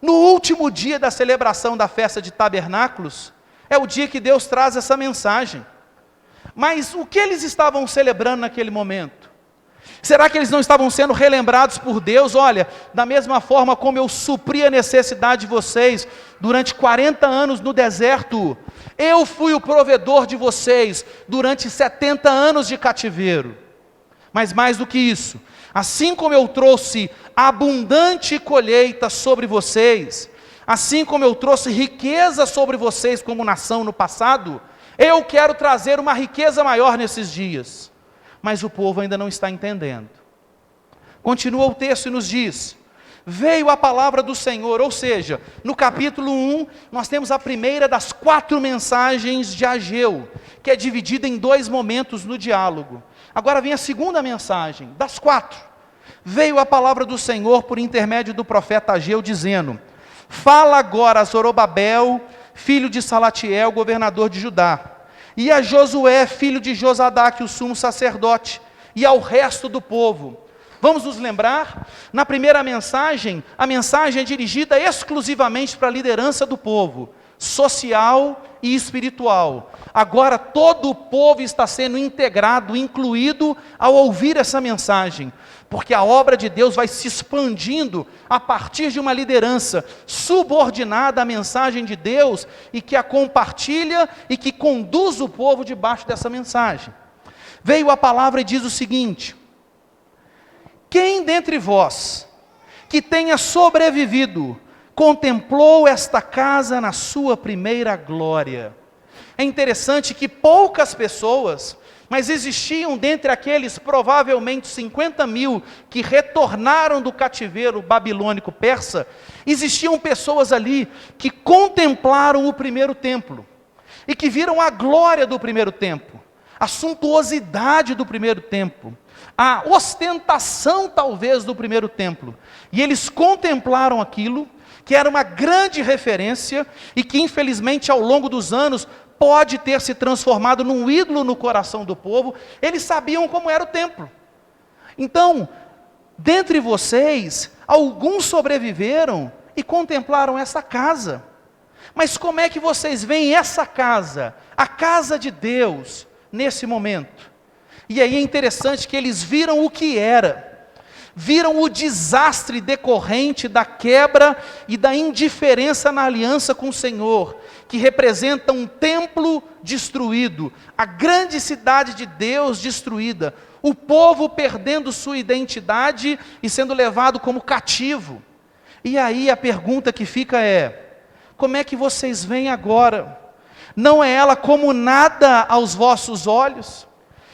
no último dia da celebração da festa de tabernáculos, é o dia que Deus traz essa mensagem. Mas o que eles estavam celebrando naquele momento? Será que eles não estavam sendo relembrados por Deus? Olha, da mesma forma como eu supri a necessidade de vocês durante 40 anos no deserto, Eu fui o provedor de vocês durante 70 anos de cativeiro. Mas mais do que isso, assim como eu trouxe abundante colheita sobre vocês, assim como eu trouxe riqueza sobre vocês como nação no passado, eu quero trazer uma riqueza maior nesses dias. Mas o povo ainda não está entendendo. Continua o texto e nos diz: veio a palavra do Senhor, ou seja, no capítulo 1, nós temos a primeira das 4 mensagens de Ageu, que é dividida em 2 momentos no diálogo. Agora vem a segunda mensagem, das 4. Veio a palavra do Senhor por intermédio do profeta Ageu, dizendo: fala agora a Zorobabel, filho de Salatiel, governador de Judá, e a Josué, filho de Josadaque, o sumo sacerdote, e ao resto do povo. Vamos nos lembrar, na primeira mensagem, a mensagem é dirigida exclusivamente para a liderança do povo, social e espiritual. Agora todo o povo está sendo integrado, incluído ao ouvir essa mensagem, porque a obra de Deus vai se expandindo a partir de uma liderança subordinada à mensagem de Deus e que a compartilha e que conduz o povo debaixo dessa mensagem. Veio a palavra e diz o seguinte: quem dentre vós, que tenha sobrevivido, contemplou esta casa na sua primeira glória? É interessante que poucas pessoas, mas existiam dentre aqueles provavelmente 50.000 que retornaram do cativeiro babilônico persa, existiam pessoas ali que contemplaram o primeiro templo, e que viram a glória do primeiro templo, a suntuosidade do primeiro templo, a ostentação talvez do primeiro templo, e eles contemplaram aquilo, que era uma grande referência, e que infelizmente ao longo dos anos, pode ter se transformado num ídolo no coração do povo. Eles sabiam como era o templo. Então, dentre vocês, alguns sobreviveram e contemplaram essa casa. Mas como é que vocês veem essa casa, a casa de Deus, nesse momento? E aí é interessante que eles viram o que era. Viram o desastre decorrente da quebra e da indiferença na aliança com o Senhor, que representa um templo destruído, a grande cidade de Deus destruída, o povo perdendo sua identidade e sendo levado como cativo. E aí a pergunta que fica é: como é que vocês veem agora? Não é ela como nada aos vossos olhos?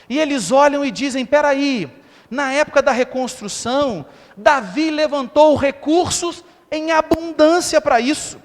E eles olham e dizem: espera aí, na época da reconstrução, Davi levantou recursos em abundância para isso.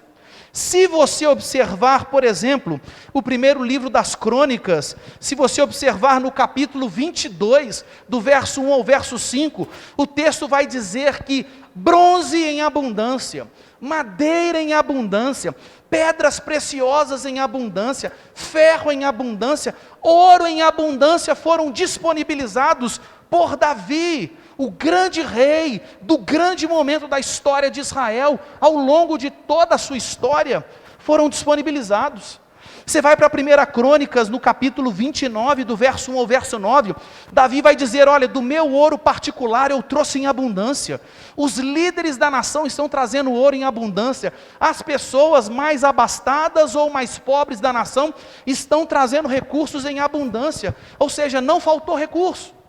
Se você observar, por exemplo, o primeiro livro das Crônicas, se você observar no capítulo 22, do verso 1 ao verso 5, o texto vai dizer que bronze em abundância, madeira em abundância, pedras preciosas em abundância, ferro em abundância, ouro em abundância foram disponibilizados por Davi, o grande rei, do grande momento da história de Israel, ao longo de toda a sua história, foram disponibilizados. Você vai para a 1 Crônicas, no capítulo 29, do verso 1 ao verso 9, Davi vai dizer: olha, do meu ouro particular eu trouxe em abundância, os líderes da nação estão trazendo ouro em abundância, as pessoas mais abastadas ou mais pobres da nação estão trazendo recursos em abundância, ou seja, não faltou recurso.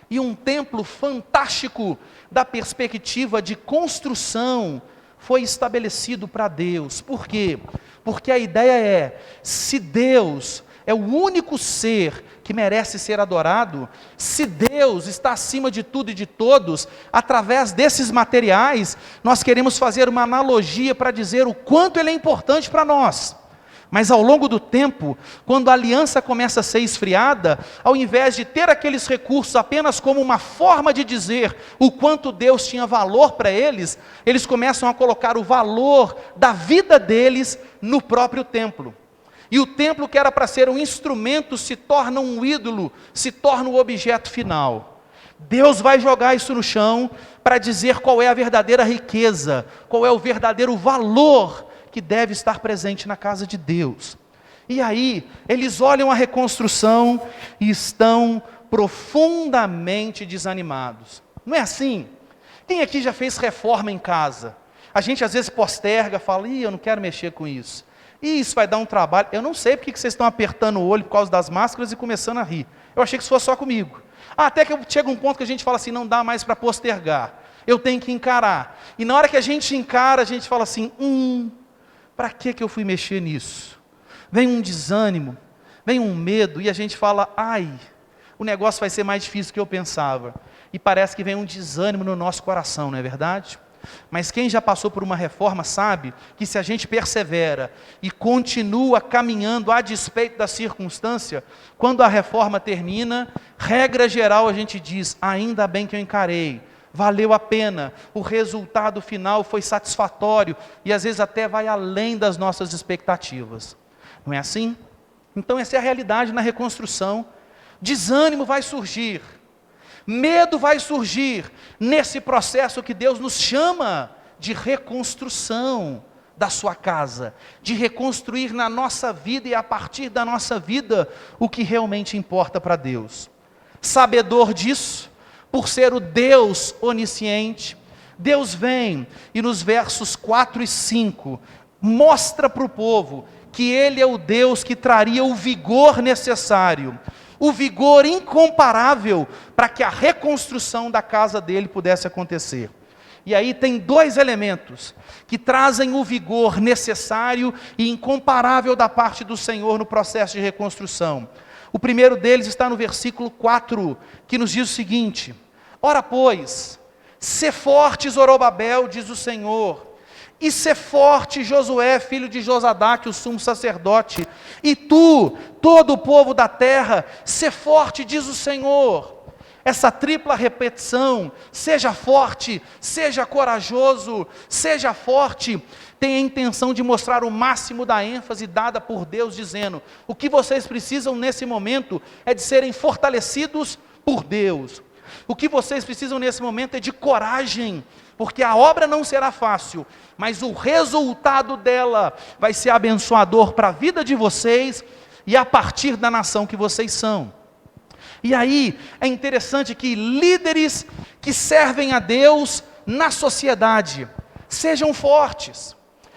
E um templo fantástico da perspectiva de construção foi estabelecido para Deus. Por quê? Porque a ideia é: se Deus é o único ser que merece ser adorado, se Deus está acima de tudo e de todos, através desses materiais, nós queremos fazer uma analogia para dizer o quanto ele é importante para nós. Mas ao longo do tempo, quando a aliança começa a ser esfriada, ao invés de ter aqueles recursos apenas como uma forma de dizer o quanto Deus tinha valor para eles, eles começam a colocar o valor da vida deles no próprio templo. E o templo, que era para ser um instrumento, se torna um ídolo, se torna o objeto final. Deus vai jogar isso no chão para dizer qual é a verdadeira riqueza, qual é o verdadeiro valor que deve estar presente na casa de Deus. E aí, eles olham a reconstrução e estão profundamente desanimados. Não é assim? Quem aqui já fez reforma em casa? A gente às vezes posterga, fala: eu não quero mexer com isso. E isso vai dar um trabalho. Eu não sei porque que vocês estão apertando o olho por causa das máscaras e começando a rir. Eu achei que isso fosse só comigo. Até que chega um ponto que a gente fala assim, não dá mais para postergar. Eu tenho que encarar. E na hora que a gente encara, a gente fala assim, para que eu fui mexer nisso? Vem um desânimo, vem um medo, e a gente fala, o negócio vai ser mais difícil do que eu pensava. E parece que vem um desânimo no nosso coração, não é verdade? Mas quem já passou por uma reforma sabe que se a gente persevera e continua caminhando a despeito da circunstância, quando a reforma termina, regra geral a gente diz, ainda bem que eu encarei, valeu a pena, o resultado final foi satisfatório e às vezes até vai além das nossas expectativas. Não é assim? Então essa é a realidade na reconstrução. Desânimo vai surgir, medo vai surgir nesse processo que Deus nos chama de reconstrução da sua casa, de reconstruir na nossa vida e a partir da nossa vida o que realmente importa para Deus. Sabedor disso, por ser o Deus onisciente, Deus vem e nos versos 4 e 5 mostra para o povo que Ele é o Deus que traria o vigor necessário, o vigor incomparável para que a reconstrução da casa dele pudesse acontecer. E aí tem dois elementos que trazem o vigor necessário e incomparável da parte do Senhor no processo de reconstrução. O primeiro deles está no versículo 4, que nos diz o seguinte: ora pois, sê forte Zorobabel, diz o Senhor, e sê forte Josué, filho de Josadaque, o sumo sacerdote, e tu, todo o povo da terra, sê forte, diz o Senhor. Essa tripla repetição, seja forte, seja corajoso, seja forte, tem a intenção de mostrar o máximo da ênfase dada por Deus, dizendo, o que vocês precisam nesse momento é de serem fortalecidos por Deus. O que vocês precisam nesse momento é de coragem, porque a obra não será fácil, mas o resultado dela vai ser abençoador para a vida de vocês e a partir da nação que vocês são. E aí é interessante que líderes que servem a Deus na sociedade sejam fortes.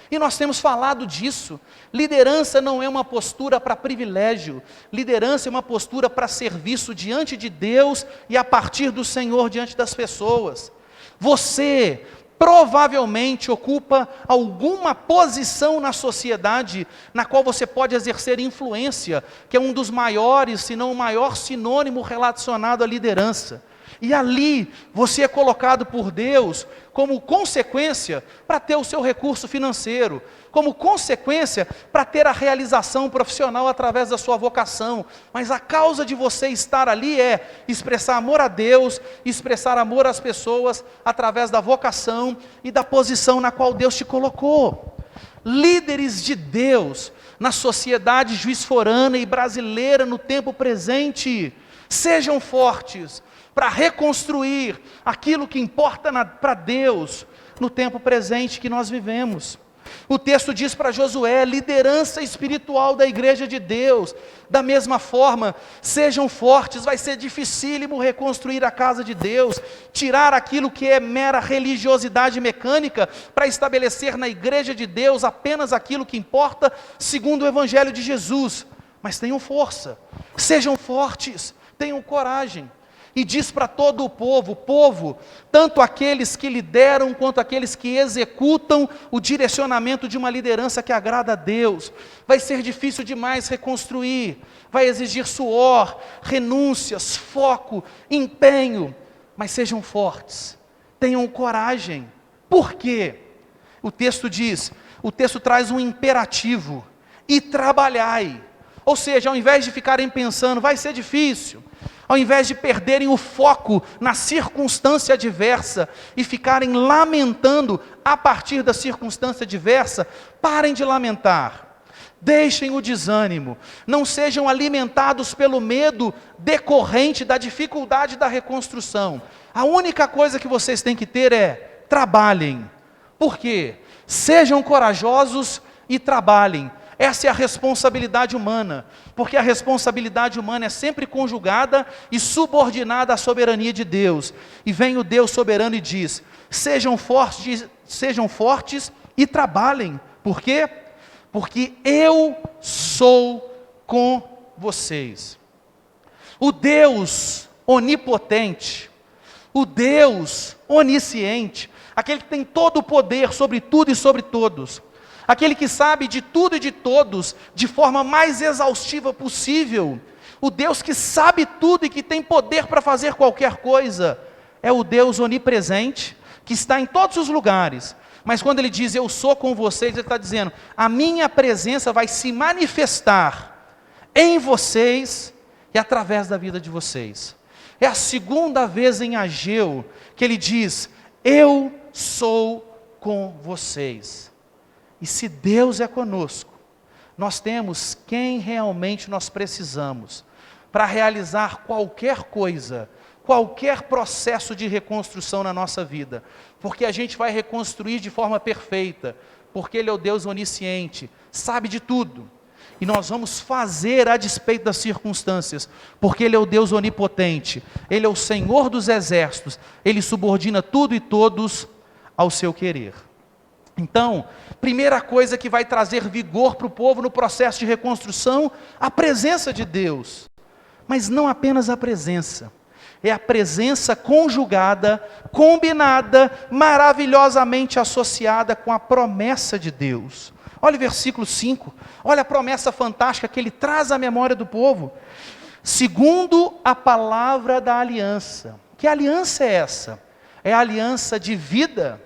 E nós temos falado disso. Liderança não é uma postura para privilégio. Liderança é uma postura para serviço diante de Deus e a partir do Senhor diante das pessoas. Você provavelmente ocupa alguma posição na sociedade na qual você pode exercer influência, que é um dos maiores, se não o maior sinônimo relacionado à liderança. E ali você é colocado por Deus como consequência para ter o seu recurso financeiro, como consequência para ter a realização profissional através da sua vocação. Mas a causa de você estar ali é expressar amor a Deus, expressar amor às pessoas através da vocação e da posição na qual Deus te colocou. Líderes de Deus na sociedade juiz-forana e brasileira no tempo presente, sejam fortes para reconstruir aquilo que importa para Deus no tempo presente que nós vivemos. O texto diz para Josué, liderança espiritual da igreja de Deus, da mesma forma, sejam fortes, vai ser dificílimo reconstruir a casa de Deus, tirar aquilo que é mera religiosidade mecânica, para estabelecer na igreja de Deus apenas aquilo que importa, segundo o evangelho de Jesus. Mas tenham força, sejam fortes, tenham coragem. E diz para todo o povo, tanto aqueles que lideram, quanto aqueles que executam o direcionamento de uma liderança que agrada a Deus. Vai ser difícil demais reconstruir, vai exigir suor, renúncias, foco, empenho, mas sejam fortes, tenham coragem. Por quê? O texto traz um imperativo, e trabalhai. Ou seja, ao invés de ficarem pensando, vai ser difícil, ao invés de perderem o foco na circunstância adversa e ficarem lamentando a partir da circunstância adversa, parem de lamentar, deixem o desânimo, não sejam alimentados pelo medo decorrente da dificuldade da reconstrução. A única coisa que vocês têm que ter é, trabalhem. Por quê? Sejam corajosos e trabalhem. Essa é a responsabilidade humana, porque a responsabilidade humana é sempre conjugada e subordinada à soberania de Deus. E vem o Deus soberano e diz, sejam fortes e trabalhem. Por quê? porque eu sou com vocês. O Deus onipotente, o Deus onisciente, aquele que tem todo o poder sobre tudo e sobre todos, aquele que sabe de tudo e de todos de forma mais exaustiva possível, o Deus que sabe tudo e que tem poder para fazer qualquer coisa, é o Deus onipresente, que está em todos os lugares. Mas quando ele diz, eu sou com vocês, ele está dizendo, a minha presença vai se manifestar em vocês e através da vida de vocês. É a segunda vez em Ageu que ele diz, eu sou com vocês. E se Deus é conosco, nós temos quem realmente nós precisamos para realizar qualquer coisa, qualquer processo de reconstrução na nossa vida, porque a gente vai reconstruir de forma perfeita, porque Ele é o Deus onisciente, sabe de tudo, e nós vamos fazer a despeito das circunstâncias, porque Ele é o Deus onipotente, Ele é o Senhor dos exércitos, Ele subordina tudo e todos ao seu querer. Então, primeira coisa que vai trazer vigor para o povo no processo de reconstrução, a presença de Deus. Mas não apenas a presença, é a presença conjugada, combinada, maravilhosamente associada com a promessa de Deus. Olha o versículo 5, olha a promessa fantástica que ele traz à memória do povo. Segundo a palavra da aliança. Que aliança é essa? É a aliança de vida,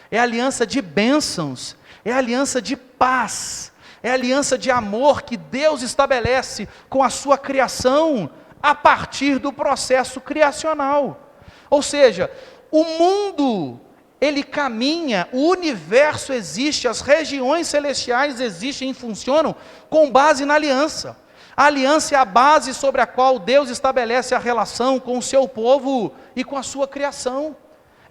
é a aliança de bênçãos, é a aliança de paz, é a aliança de amor que Deus estabelece com a sua criação a partir do processo criacional. Ou seja, o mundo, ele caminha, o universo existe, as regiões celestiais existem e funcionam com base na aliança. A aliança é a base sobre a qual Deus estabelece a relação com o seu povo e com a sua criação.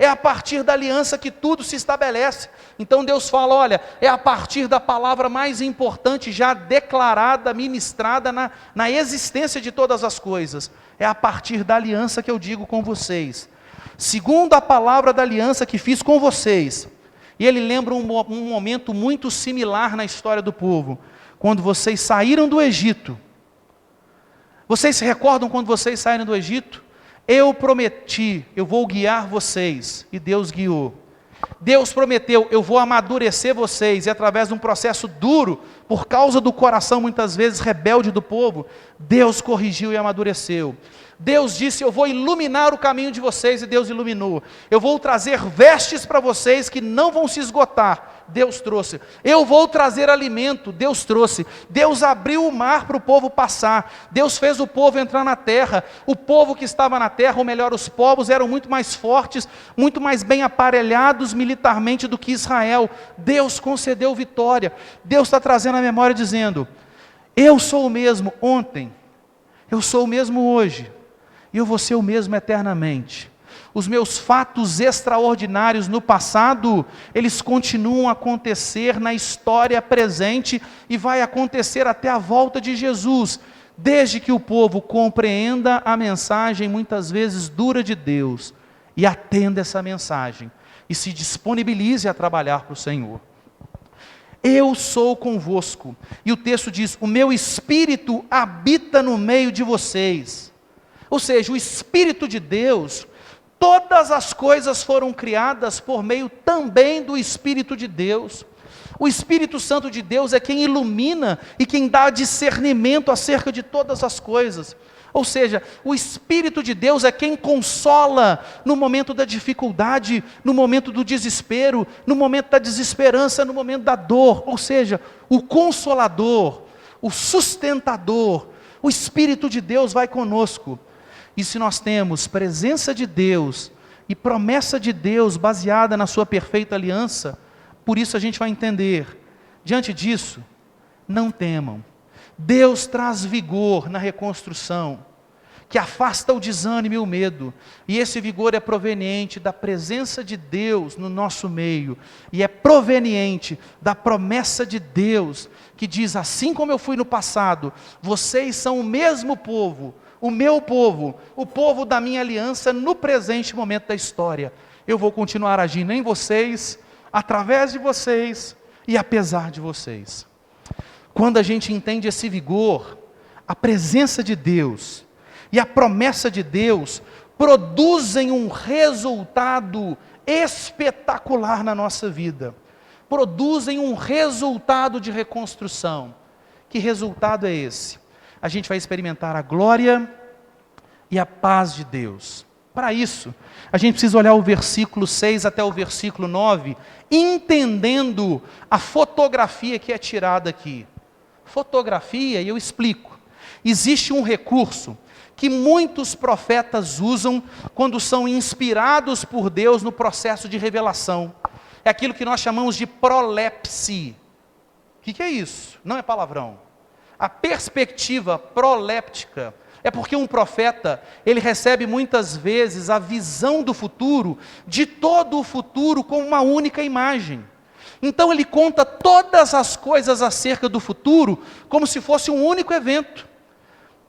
É a partir da aliança que tudo se estabelece. Então Deus fala, olha, é a partir da palavra mais importante já declarada, ministrada na existência de todas as coisas. É a partir da aliança que eu digo com vocês. Segundo a palavra da aliança que fiz com vocês. E ele lembra um momento muito similar na história do povo. Quando vocês saíram do Egito. Vocês se recordam quando vocês saíram do Egito? Eu prometi, eu vou guiar vocês, e Deus guiou. Deus prometeu, eu vou amadurecer vocês, e através de um processo duro, por causa do coração muitas vezes rebelde do povo, Deus corrigiu e amadureceu. Deus disse, eu vou iluminar o caminho de vocês, e Deus iluminou. Eu vou trazer vestes para vocês que não vão se esgotar, Deus trouxe. Eu vou trazer alimento, Deus trouxe. Deus abriu o mar para o povo passar. Deus fez o povo entrar na terra. O povo que estava na terra, ou melhor, os povos eram muito mais fortes, muito mais bem aparelhados militarmente do que Israel. Deus concedeu vitória. Deus está trazendo a memória dizendo, eu sou o mesmo ontem, eu sou o mesmo hoje, e eu vou ser o mesmo eternamente. Os meus fatos extraordinários no passado, eles continuam a acontecer na história presente e vai acontecer até a volta de Jesus, desde que o povo compreenda a mensagem muitas vezes dura de Deus e atenda essa mensagem e se disponibilize a trabalhar para o Senhor. Eu sou convosco, e o texto diz, o meu Espírito habita no meio de vocês. Ou seja, o Espírito de Deus, todas as coisas foram criadas por meio também do Espírito de Deus. O Espírito Santo de Deus é quem ilumina e quem dá discernimento acerca de todas as coisas. Ou seja, o Espírito de Deus é quem consola no momento da dificuldade, no momento do desespero, no momento da desesperança, no momento da dor. Ou seja, o Consolador, o Sustentador, o Espírito de Deus vai conosco. E se nós temos presença de Deus e promessa de Deus baseada na sua perfeita aliança, por isso a gente vai entender, diante disso, não temam. Deus traz vigor na reconstrução, que afasta o desânimo e o medo, e esse vigor é proveniente da presença de Deus no nosso meio, e é proveniente da promessa de Deus, que diz, assim como eu fui no passado, vocês são o mesmo povo, o meu povo, o povo da minha aliança no presente momento da história. Eu vou continuar agindo em vocês, através de vocês e apesar de vocês. quando a gente entende esse vigor, a presença de Deus e a promessa de Deus produzem um resultado espetacular na nossa vida. Produzem um resultado de reconstrução. Que resultado é esse? A gente vai experimentar a glória e a paz de Deus. Para isso, a gente precisa olhar o versículo 6 até o versículo 9, entendendo a fotografia que é tirada aqui. Fotografia, e eu explico. Existe um recurso que muitos profetas usam quando são inspirados por Deus no processo de revelação. É aquilo que nós chamamos de prolepse. O que é isso? Não é palavrão. A perspectiva proléptica é porque um profeta, ele recebe muitas vezes a visão do futuro, de todo o futuro, como uma única imagem. Então ele conta todas as coisas acerca do futuro, como se fosse um único evento.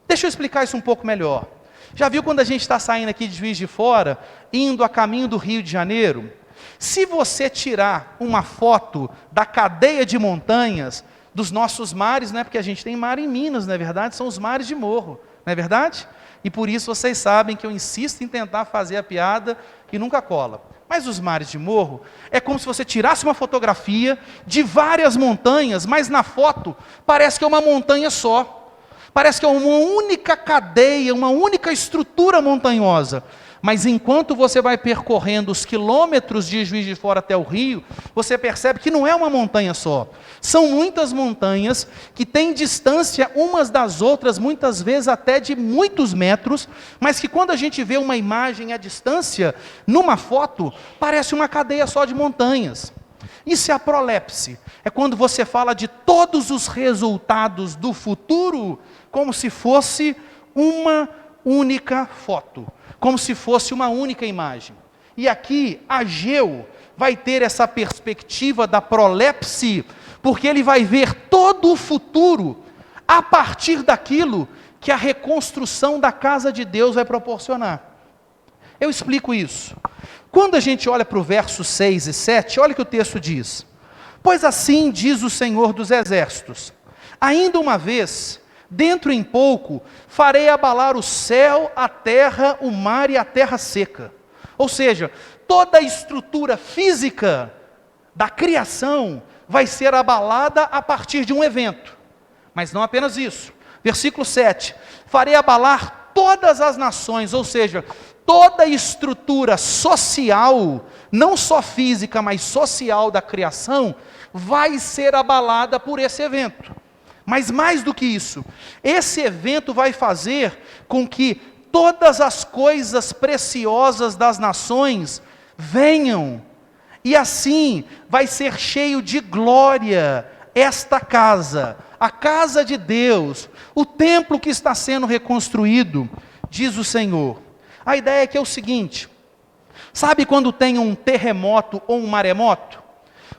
Deixa eu explicar isso um pouco melhor. Já viu quando a gente está saindo aqui de Juiz de Fora, indo a caminho do Rio de Janeiro? Se você tirar uma foto da cadeia de montanhas, dos nossos mares, não é porque a gente tem mar em Minas, não é verdade? São os mares de morro, não é verdade? E por isso vocês sabem que eu insisto em tentar fazer a piada e nunca cola. Mas os mares de morro, é como se você tirasse uma fotografia de várias montanhas, mas na foto parece que é uma montanha só. Parece que é uma única cadeia, uma única estrutura montanhosa. Mas enquanto você vai percorrendo os quilômetros de Juiz de Fora até o Rio, você percebe que não é uma montanha só. São muitas montanhas que têm distância umas das outras, muitas vezes até de muitos metros, mas que quando a gente vê uma imagem à distância, numa foto, parece uma cadeia só de montanhas. Isso é a prolepse. É quando você fala de todos os resultados do futuro, como se fosse uma única foto. Como se fosse uma única imagem. E aqui, Ageu vai ter essa perspectiva da prolepse, porque ele vai ver todo o futuro a partir daquilo que a reconstrução da casa de Deus vai proporcionar. Eu explico isso. Quando a gente olha para o verso 6 e 7, olha o que o texto diz. Pois assim diz o Senhor dos Exércitos, ainda uma vez, dentro em pouco, farei abalar o céu, a terra, o mar e a terra seca. Ou seja, toda a estrutura física da criação vai ser abalada a partir de um evento. Mas não apenas isso. Versículo 7. Farei abalar todas as nações, ou seja, toda a estrutura social, não só física, mas social da criação, vai ser abalada por esse evento. Mas mais do que isso, esse evento vai fazer com que todas as coisas preciosas das nações venham, e assim vai ser cheio de glória esta casa, a casa de Deus, o templo que está sendo reconstruído, diz o Senhor. A ideia é que é o seguinte, sabe quando tem um terremoto ou um maremoto?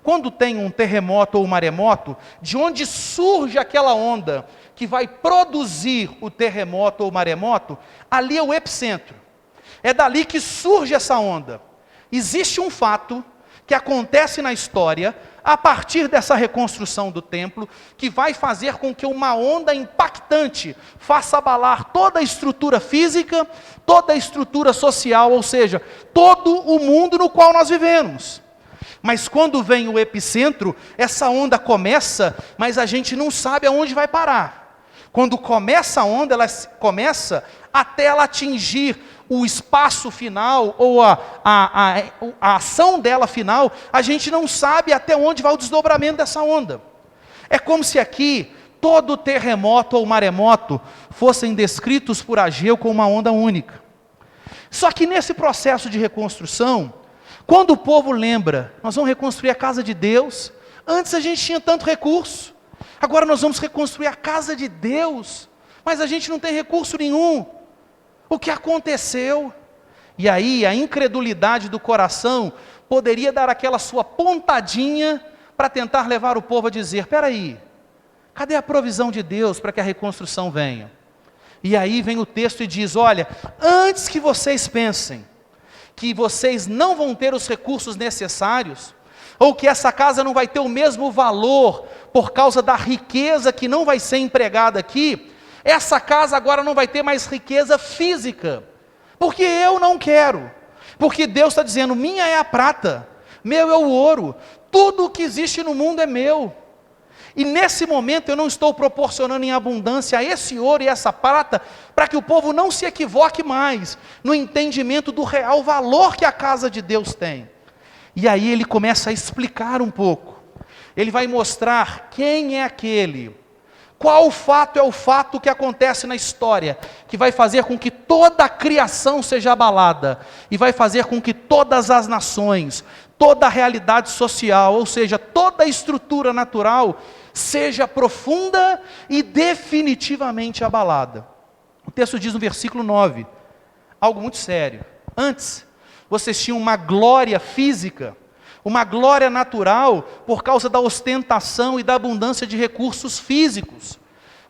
Quando tem um terremoto ou um maremoto, de onde surge aquela onda que vai produzir o terremoto ou o maremoto, ali é o epicentro. É dali que surge essa onda. Existe um fato que acontece na história, a partir dessa reconstrução do templo, que vai fazer com que uma onda impactante faça abalar toda a estrutura física, toda a estrutura social, ou seja, todo o mundo no qual nós vivemos. Mas quando vem o epicentro, essa onda começa, mas a gente não sabe aonde vai parar. Quando começa a onda, ela começa até ela atingir o espaço final, ou a ação dela final, a gente não sabe até onde vai o desdobramento dessa onda. É como se aqui, todo terremoto ou maremoto, fossem descritos por Ageu como uma onda única. Só que nesse processo de reconstrução, quando o povo lembra, nós vamos reconstruir a casa de Deus, antes a gente tinha tanto recurso, agora nós vamos reconstruir a casa de Deus, mas a gente não tem recurso nenhum. O que aconteceu? E aí a incredulidade do coração poderia dar aquela sua pontadinha para tentar levar o povo a dizer, espera aí, cadê a provisão de Deus para que a reconstrução venha? E aí vem o texto e diz, olha, antes que vocês pensem que vocês não vão ter os recursos necessários, ou que essa casa não vai ter o mesmo valor por causa da riqueza que não vai ser empregada aqui, essa casa agora não vai ter mais riqueza física, porque eu não quero, porque Deus está dizendo, minha é a prata, meu é o ouro, tudo o que existe no mundo é meu. E nesse momento eu não estou proporcionando em abundância esse ouro e essa prata, para que o povo não se equivoque mais, no entendimento do real valor que a casa de Deus tem. E aí ele começa a explicar um pouco, ele vai mostrar quem é aquele, qual fato é o fato que acontece na história, que vai fazer com que toda a criação seja abalada, e vai fazer com que todas as nações, toda a realidade social, ou seja, toda a estrutura natural, seja profunda e definitivamente abalada. O texto diz no versículo 9, algo muito sério. Antes, vocês tinham uma glória física, uma glória natural, por causa da ostentação e da abundância de recursos físicos.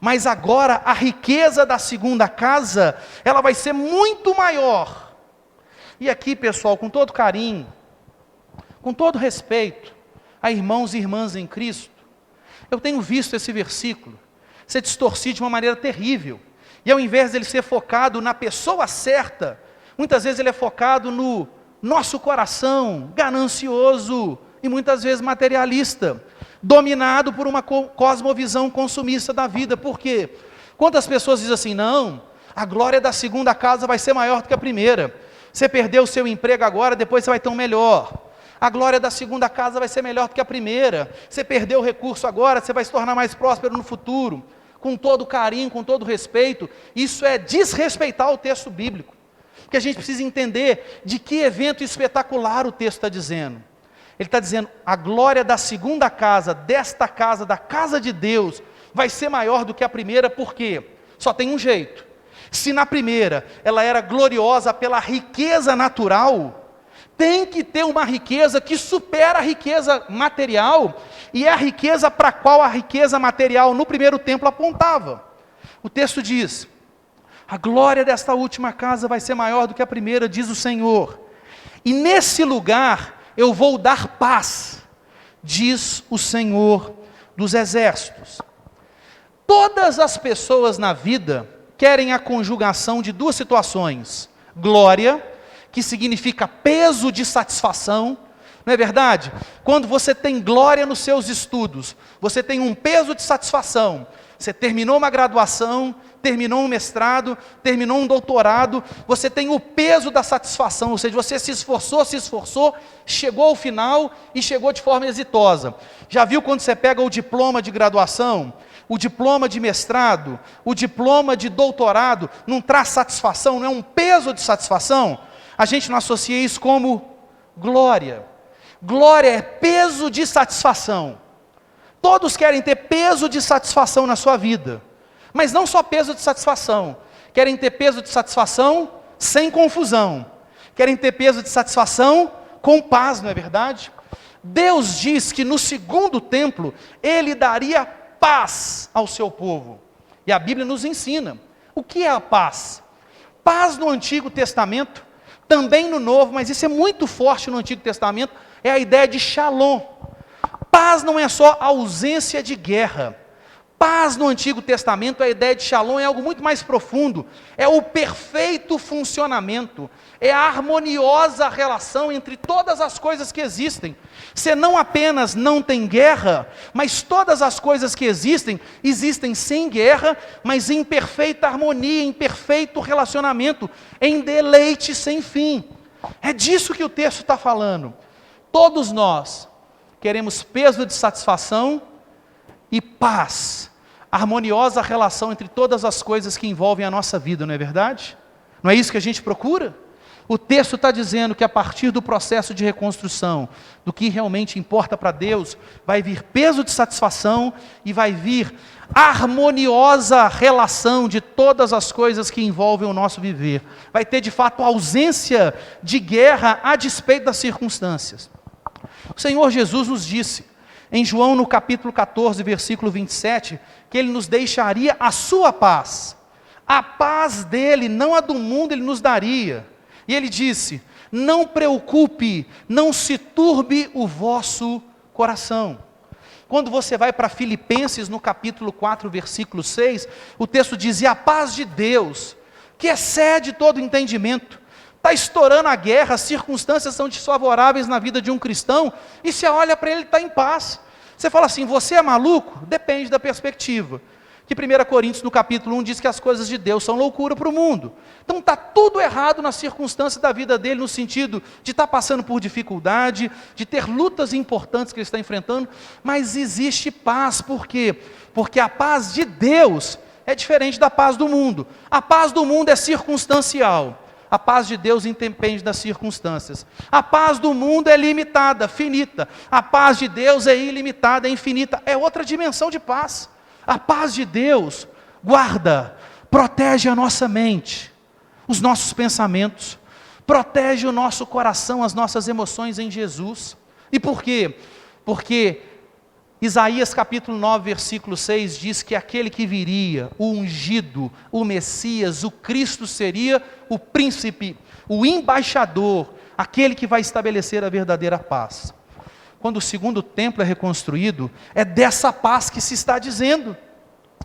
Mas agora, a riqueza da segunda casa, ela vai ser muito maior. E aqui, pessoal, com todo carinho, com todo respeito a irmãos e irmãs em Cristo, eu tenho visto esse versículo ser distorcido de uma maneira terrível. E ao invés de ele ser focado na pessoa certa, muitas vezes ele é focado no nosso coração ganancioso e muitas vezes materialista, dominado por uma cosmovisão consumista da vida. Por quê? Quantas pessoas dizem assim, não, a glória da segunda casa vai ser maior do que a primeira. Você perdeu o seu emprego agora, depois você vai ter um melhor. A glória da segunda casa vai ser melhor do que a primeira. Você perdeu o recurso agora, você vai se tornar mais próspero no futuro. Com todo carinho, com todo respeito, isso é desrespeitar o texto bíblico. Porque a gente precisa entender de que evento espetacular o texto está dizendo. Ele está dizendo, a glória da segunda casa, desta casa, da casa de Deus, vai ser maior do que a primeira, por quê? Só tem um jeito. Se na primeira ela era gloriosa pela riqueza natural, tem que ter uma riqueza que supera a riqueza material, e é a riqueza para a qual a riqueza material no primeiro templo apontava. O texto diz, a glória desta última casa vai ser maior do que a primeira, diz o Senhor, e nesse lugar eu vou dar paz, diz o Senhor dos exércitos. Todas as pessoas na vida querem a conjugação de duas situações, glória, que significa peso de satisfação, não é verdade? Quando você tem glória nos seus estudos, você tem um peso de satisfação, você terminou uma graduação, terminou um mestrado, terminou um doutorado, você tem o peso da satisfação, ou seja, você se esforçou, chegou ao final e chegou de forma exitosa. Já viu quando você pega o diploma de graduação, o diploma de mestrado, o diploma de doutorado, não traz satisfação, não é um peso de satisfação? A gente não associa isso como glória. Glória é peso de satisfação. Todos querem ter peso de satisfação na sua vida, mas não só peso de satisfação, querem ter peso de satisfação sem confusão, querem ter peso de satisfação com paz, não é verdade? Deus diz que no segundo templo, Ele daria paz ao seu povo, e a Bíblia nos ensina, o que é a paz? Paz no Antigo Testamento, também no Novo, mas isso é muito forte no Antigo Testamento, é a ideia de shalom. Paz não é só ausência de guerra. Paz no Antigo Testamento, a ideia de shalom é algo muito mais profundo. É o perfeito funcionamento, é a harmoniosa relação entre todas as coisas que existem. Você não apenas não tem guerra, mas todas as coisas que existem, existem sem guerra, mas em perfeita harmonia, em perfeito relacionamento, em deleite sem fim. É disso que o texto está falando. Todos nós queremos peso de satisfação e paz, harmoniosa relação entre todas as coisas que envolvem a nossa vida, não é verdade? Não é isso que a gente procura? O texto está dizendo que a partir do processo de reconstrução, do que realmente importa para Deus, vai vir peso de satisfação e vai vir harmoniosa relação de todas as coisas que envolvem o nosso viver. Vai ter de fato ausência de guerra a despeito das circunstâncias. O Senhor Jesus nos disse, em João no capítulo 14, versículo 27, que Ele nos deixaria a sua paz. A paz dEle, não a do mundo, Ele nos daria. E Ele disse, Não preocupe, não se turbe o vosso coração. Quando você vai para Filipenses, no capítulo 4, versículo 6, o texto diz: e a paz de Deus, que excede todo entendimento. Está estourando a guerra, as circunstâncias são desfavoráveis na vida de um cristão, e você olha para ele, está em paz. Você fala assim, você é maluco? Depende da perspectiva. Que 1 Coríntios, no capítulo 1, diz que as coisas de Deus são loucura para o mundo. Então está tudo errado na circunstância da vida dele, no sentido de estar passando por dificuldade, de ter lutas importantes que ele está enfrentando, mas existe paz. Por quê? Porque a paz de Deus é diferente da paz do mundo. A paz do mundo é circunstancial. A paz de Deus independe das circunstâncias. A paz do mundo é limitada, finita. A paz de Deus é ilimitada, é infinita. É outra dimensão de paz. A paz de Deus guarda, protege a nossa mente, os nossos pensamentos, protege o nosso coração, as nossas emoções em Jesus. E por quê? Porque Isaías capítulo 9, versículo 6 diz que aquele que viria, o ungido, o Messias, o Cristo seria o príncipe, o embaixador, aquele que vai estabelecer a verdadeira paz. Quando o segundo templo é reconstruído, é dessa paz que se está dizendo.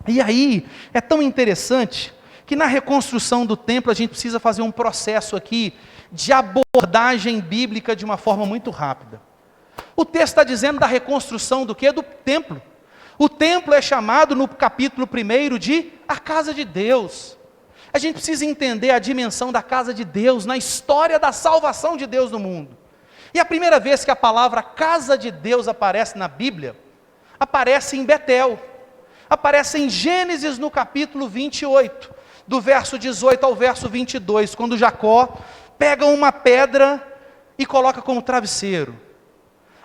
E aí, é tão interessante, que na reconstrução do templo, a gente precisa fazer um processo aqui, de abordagem bíblica de uma forma muito rápida. O texto está dizendo da reconstrução do quê? Do templo. O templo é chamado no capítulo 1 de a casa de Deus. A gente precisa entender a dimensão da casa de Deus, na história da salvação de Deus no mundo. E a primeira vez que a palavra casa de Deus aparece na Bíblia, aparece em Betel. Aparece em Gênesis no capítulo 28, do verso 18 ao verso 22, quando Jacó pega uma pedra e coloca como travesseiro.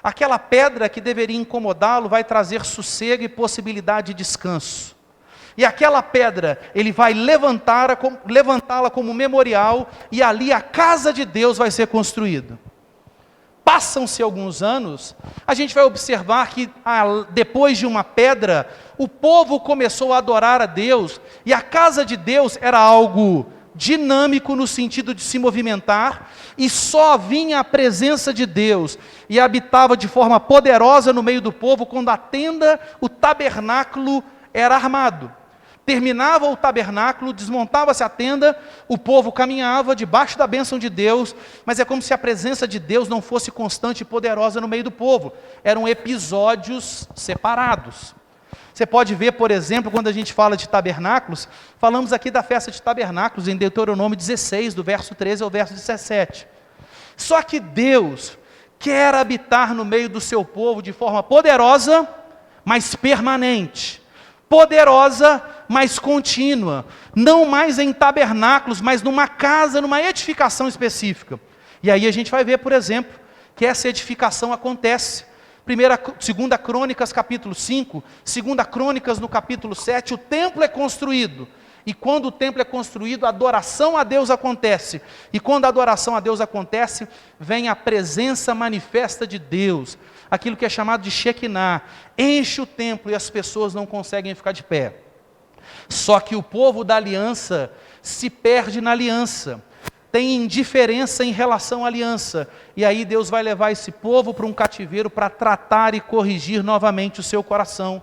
Aquela pedra que deveria incomodá-lo vai trazer sossego e possibilidade de descanso. E aquela pedra, ele vai levantá-la como memorial, e ali a casa de Deus vai ser construída. Passam-se alguns anos, a gente vai observar que depois de uma pedra, o povo começou a adorar a Deus, e a casa de Deus era algo dinâmico no sentido de se movimentar, e só vinha a presença de Deus, e habitava de forma poderosa no meio do povo, quando a tenda, o tabernáculo era armado. Terminava o tabernáculo, desmontava-se a tenda, o povo caminhava debaixo da bênção de Deus, mas é como se a presença de Deus não fosse constante e poderosa no meio do povo. Eram episódios separados. Você pode ver, por exemplo, quando a gente fala de tabernáculos, falamos aqui da festa de tabernáculos, em Deuteronômio 16, do verso 13 ao verso 17. Só que Deus quer habitar no meio do seu povo de forma poderosa, mas permanente. Poderosa, mas contínua. Não mais em tabernáculos, mas numa casa, numa edificação específica. E aí a gente vai ver, por exemplo, que essa edificação acontece. 2 Crônicas capítulo 5, 2 Crônicas no capítulo 7, o templo é construído. E quando o templo é construído, a adoração a Deus acontece. E quando a adoração a Deus acontece, vem a presença manifesta de Deus. Aquilo que é chamado de Shekinah. Enche o templo e as pessoas não conseguem ficar de pé. Só que o povo da aliança se perde na aliança. Tem indiferença em relação à aliança. E aí Deus vai levar esse povo para um cativeiro para tratar e corrigir novamente o seu coração.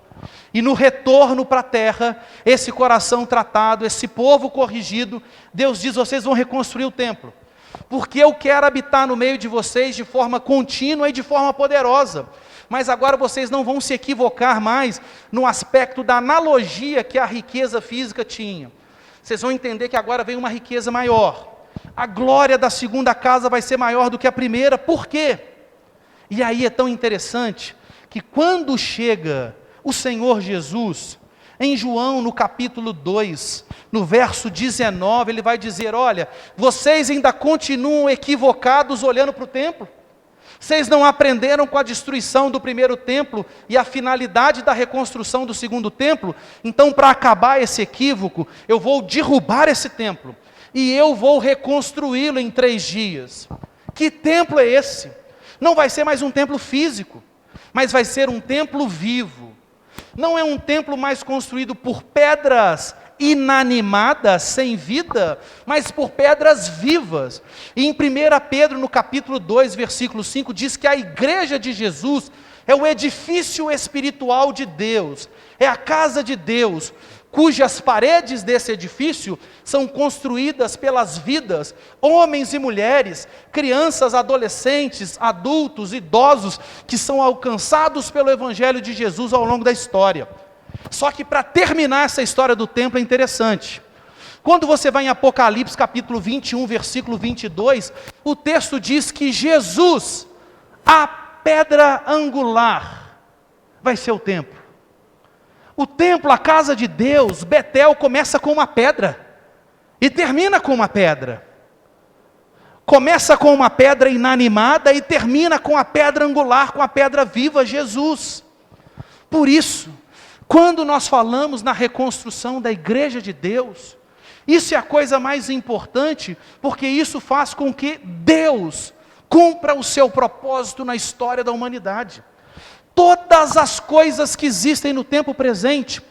E no retorno para a terra, esse coração tratado, esse povo corrigido, Deus diz: vocês vão reconstruir o templo. Porque eu quero habitar no meio de vocês de forma contínua e de forma poderosa. Mas agora vocês não vão se equivocar mais no aspecto da analogia que a riqueza física tinha. Vocês vão entender que agora vem uma riqueza maior. A glória da segunda casa vai ser maior do que a primeira. Por quê? E aí é tão interessante que quando chega o Senhor Jesus, em João no capítulo 2, no verso 19, ele vai dizer: olha, vocês ainda continuam equivocados olhando para o templo? Vocês não aprenderam com a destruição do primeiro templo e a finalidade da reconstrução do segundo templo? Então, para acabar esse equívoco, eu vou derrubar esse templo e eu vou reconstruí-lo em 3 dias. Que templo é esse? Não vai ser mais um templo físico, mas vai ser um templo vivo. Não é um templo mais construído por pedras inanimadas, sem vida, mas por pedras vivas. E em 1 Pedro, no capítulo 2, versículo 5, diz que a igreja de Jesus é o edifício espiritual de Deus, é a casa de Deus, cujas paredes desse edifício são construídas pelas vidas, homens e mulheres, crianças, adolescentes, adultos, idosos, que são alcançados pelo Evangelho de Jesus ao longo da história. Só que para terminar essa história do templo é interessante. Quando você vai em Apocalipse capítulo 21, versículo 22, o texto diz que Jesus, a pedra angular, vai ser o templo. O templo, a casa de Deus, Betel, começa com uma pedra e termina com uma pedra. Começa com uma pedra inanimada e termina com a pedra angular, com a pedra viva, Jesus. Por isso, quando nós falamos na reconstrução da igreja de Deus, isso é a coisa mais importante, porque isso faz com que Deus cumpra o seu propósito na história da humanidade. Todas as coisas que existem no tempo presente,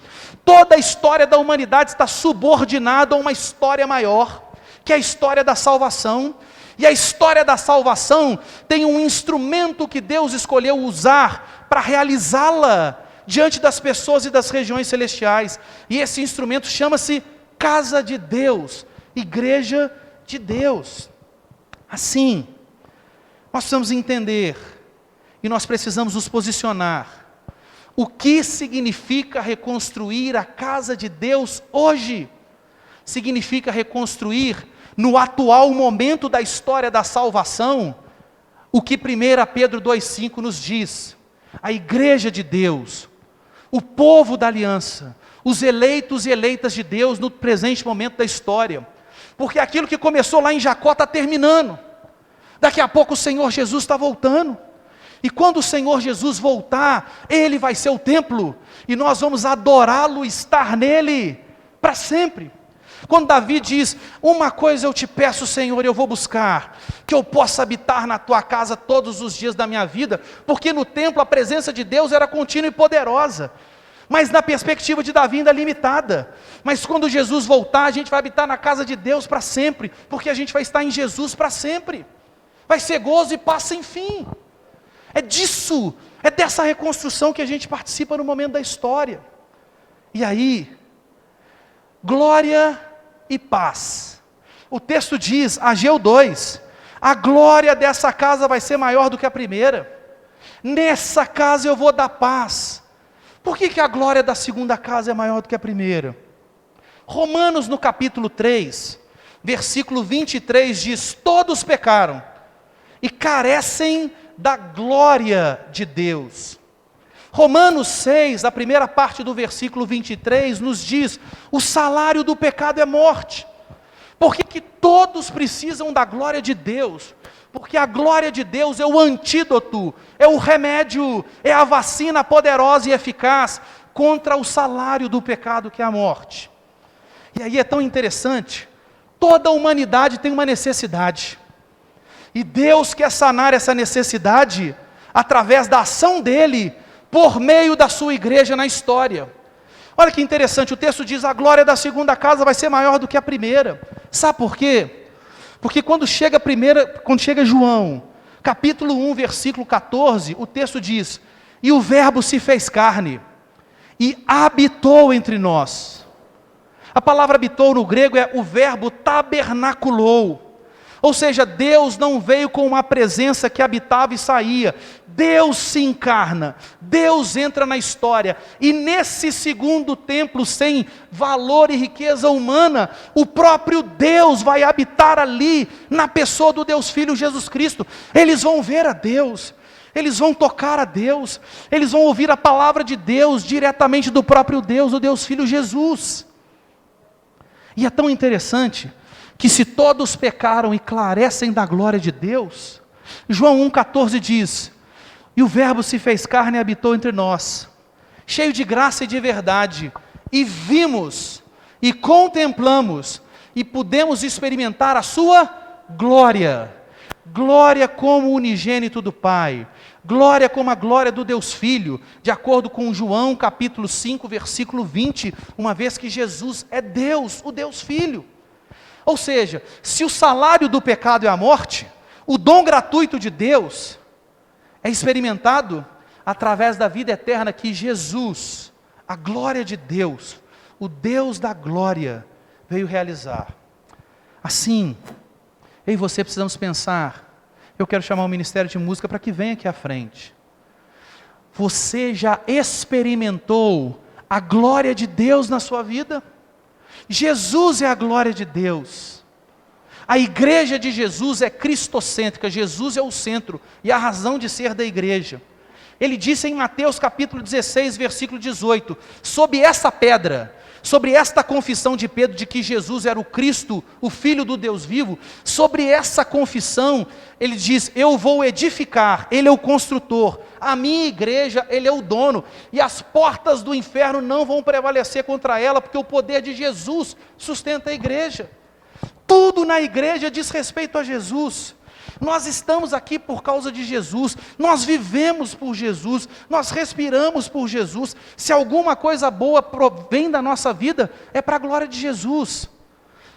toda a história da humanidade está subordinada a uma história maior, que é a história da salvação. E a história da salvação tem um instrumento que Deus escolheu usar para realizá-la diante das pessoas e das regiões celestiais. E esse instrumento chama-se casa de Deus, igreja de Deus. Assim, nós precisamos entender e nós precisamos nos posicionar. O que significa reconstruir a casa de Deus hoje? Significa reconstruir no atual momento da história da salvação, o que 1 Pedro 2,5 nos diz. A igreja de Deus, o povo da aliança, os eleitos e eleitas de Deus no presente momento da história. Porque aquilo que começou lá em Jacó está terminando. Daqui a pouco o Senhor Jesus está voltando. E quando o Senhor Jesus voltar, Ele vai ser o templo, e nós vamos adorá-lo, estar nele, para sempre. Quando Davi diz, uma coisa eu te peço, Senhor, eu vou buscar, que eu possa habitar na tua casa todos os dias da minha vida, porque no templo a presença de Deus era contínua e poderosa, mas na perspectiva de Davi ainda limitada. Mas quando Jesus voltar, a gente vai habitar na casa de Deus para sempre, porque a gente vai estar em Jesus para sempre, vai ser gozo e paz sem fim. É disso, é dessa reconstrução que a gente participa no momento da história. E aí, glória e paz. O texto diz, Ageu 2, a glória dessa casa vai ser maior do que a primeira. Nessa casa eu vou dar paz. Por que a glória da segunda casa é maior do que a primeira? Romanos no capítulo 3, versículo 23 diz, todos pecaram e carecem da glória de Deus. Romanos 6, a primeira parte do versículo 23, nos diz, o salário do pecado é morte. Por que todos precisam da glória de Deus? Porque a glória de Deus é o antídoto, é o remédio, é a vacina poderosa e eficaz contra o salário do pecado, que é a morte. E aí é tão interessante, toda a humanidade tem uma necessidade. E Deus quer sanar essa necessidade através da ação dele, por meio da sua igreja na história. Olha que interessante, o texto diz, a glória da segunda casa vai ser maior do que a primeira. Sabe por quê? Porque quando chega João, capítulo 1, versículo 14, o texto diz, e o verbo se fez carne, e habitou entre nós. A palavra habitou no grego é o verbo tabernaculou. Ou seja, Deus não veio com uma presença que habitava e saía. Deus se encarna, Deus entra na história. E nesse segundo templo, sem valor e riqueza humana, o próprio Deus vai habitar ali, na pessoa do Deus Filho Jesus Cristo. Eles vão ver a Deus, eles vão tocar a Deus, eles vão ouvir a palavra de Deus, diretamente do próprio Deus, o Deus Filho Jesus. E é tão interessante, que se todos pecaram e carecem da glória de Deus, João 1,14 diz, e o verbo se fez carne e habitou entre nós, cheio de graça e de verdade, e vimos, e contemplamos, e pudemos experimentar a sua glória, glória como o unigênito do Pai, glória como a glória do Deus Filho, de acordo com João capítulo 5, versículo 20, uma vez que Jesus é Deus, o Deus Filho. Ou seja, se o salário do pecado é a morte, o dom gratuito de Deus é experimentado através da vida eterna que Jesus, a glória de Deus, o Deus da glória, veio realizar. Assim, eu e você precisamos pensar. Eu quero chamar o Ministério de Música para que venha aqui à frente. Você já experimentou a glória de Deus na sua vida? Jesus é a glória de Deus. A igreja de Jesus é cristocêntrica, Jesus é o centro e a razão de ser da igreja. Ele disse em Mateus capítulo 16, versículo 18, sob essa pedra, sobre esta confissão de Pedro de que Jesus era o Cristo, o Filho do Deus vivo, sobre essa confissão, ele diz, eu vou edificar, ele é o construtor, a minha igreja, ele é o dono, e as portas do inferno não vão prevalecer contra ela, porque o poder de Jesus sustenta a igreja. Tudo na igreja diz respeito a Jesus. Nós estamos aqui por causa de Jesus, nós vivemos por Jesus, nós respiramos por Jesus. Se alguma coisa boa provém da nossa vida, é para a glória de Jesus.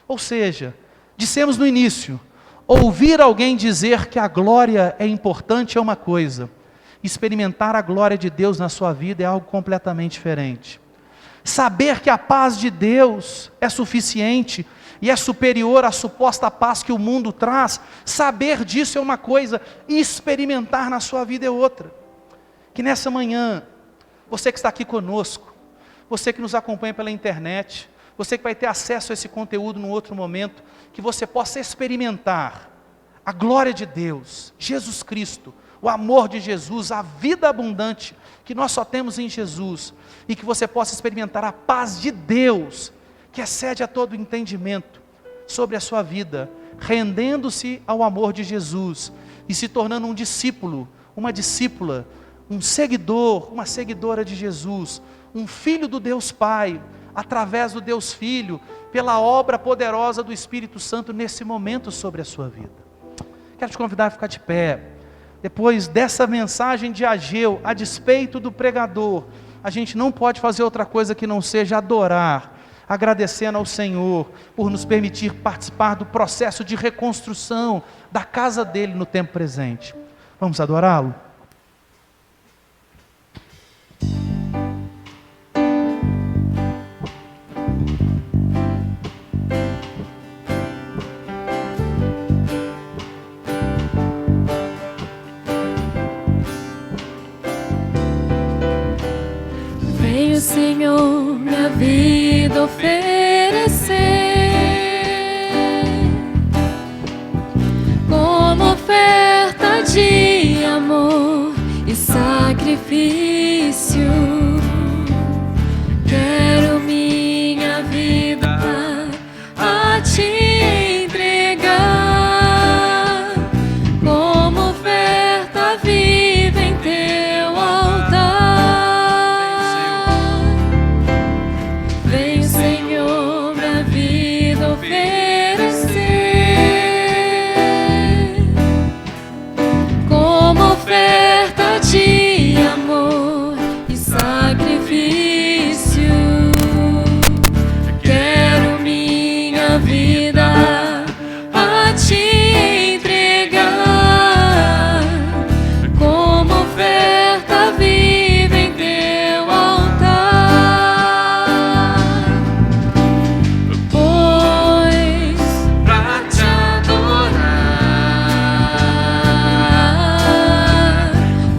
Ou seja, dissemos no início, ouvir alguém dizer que a glória é importante é uma coisa, experimentar a glória de Deus na sua vida é algo completamente diferente. Saber que a paz de Deus é suficiente e é superior à suposta paz que o mundo traz, saber disso é uma coisa, e experimentar na sua vida é outra. Que nessa manhã, você que está aqui conosco, você que nos acompanha pela internet, você que vai ter acesso a esse conteúdo num outro momento, que você possa experimentar a glória de Deus, Jesus Cristo, o amor de Jesus, a vida abundante que nós só temos em Jesus, e que você possa experimentar a paz de Deus, que excede a todo entendimento sobre a sua vida, rendendo-se ao amor de Jesus e se tornando um discípulo, uma discípula, um seguidor, uma seguidora de Jesus, um filho do Deus Pai, através do Deus Filho, pela obra poderosa do Espírito Santo nesse momento sobre a sua vida. Quero te convidar a ficar de pé. Depois dessa mensagem de Ageu, a despeito do pregador, a gente não pode fazer outra coisa que não seja adorar, agradecendo ao Senhor por nos permitir participar do processo de reconstrução da casa dele no tempo presente. Vamos adorá-lo? Veio, Senhor, minha vida oferecer como oferta de amor e sacrifício. Quero minha vida a te entregar como oferta viva em teu altar. Vem, Senhor, minha vida oferecer como oferta de amor e sacrifício. Quero minha vida a te entregar como oferta viva em teu altar. Pois pra te adorar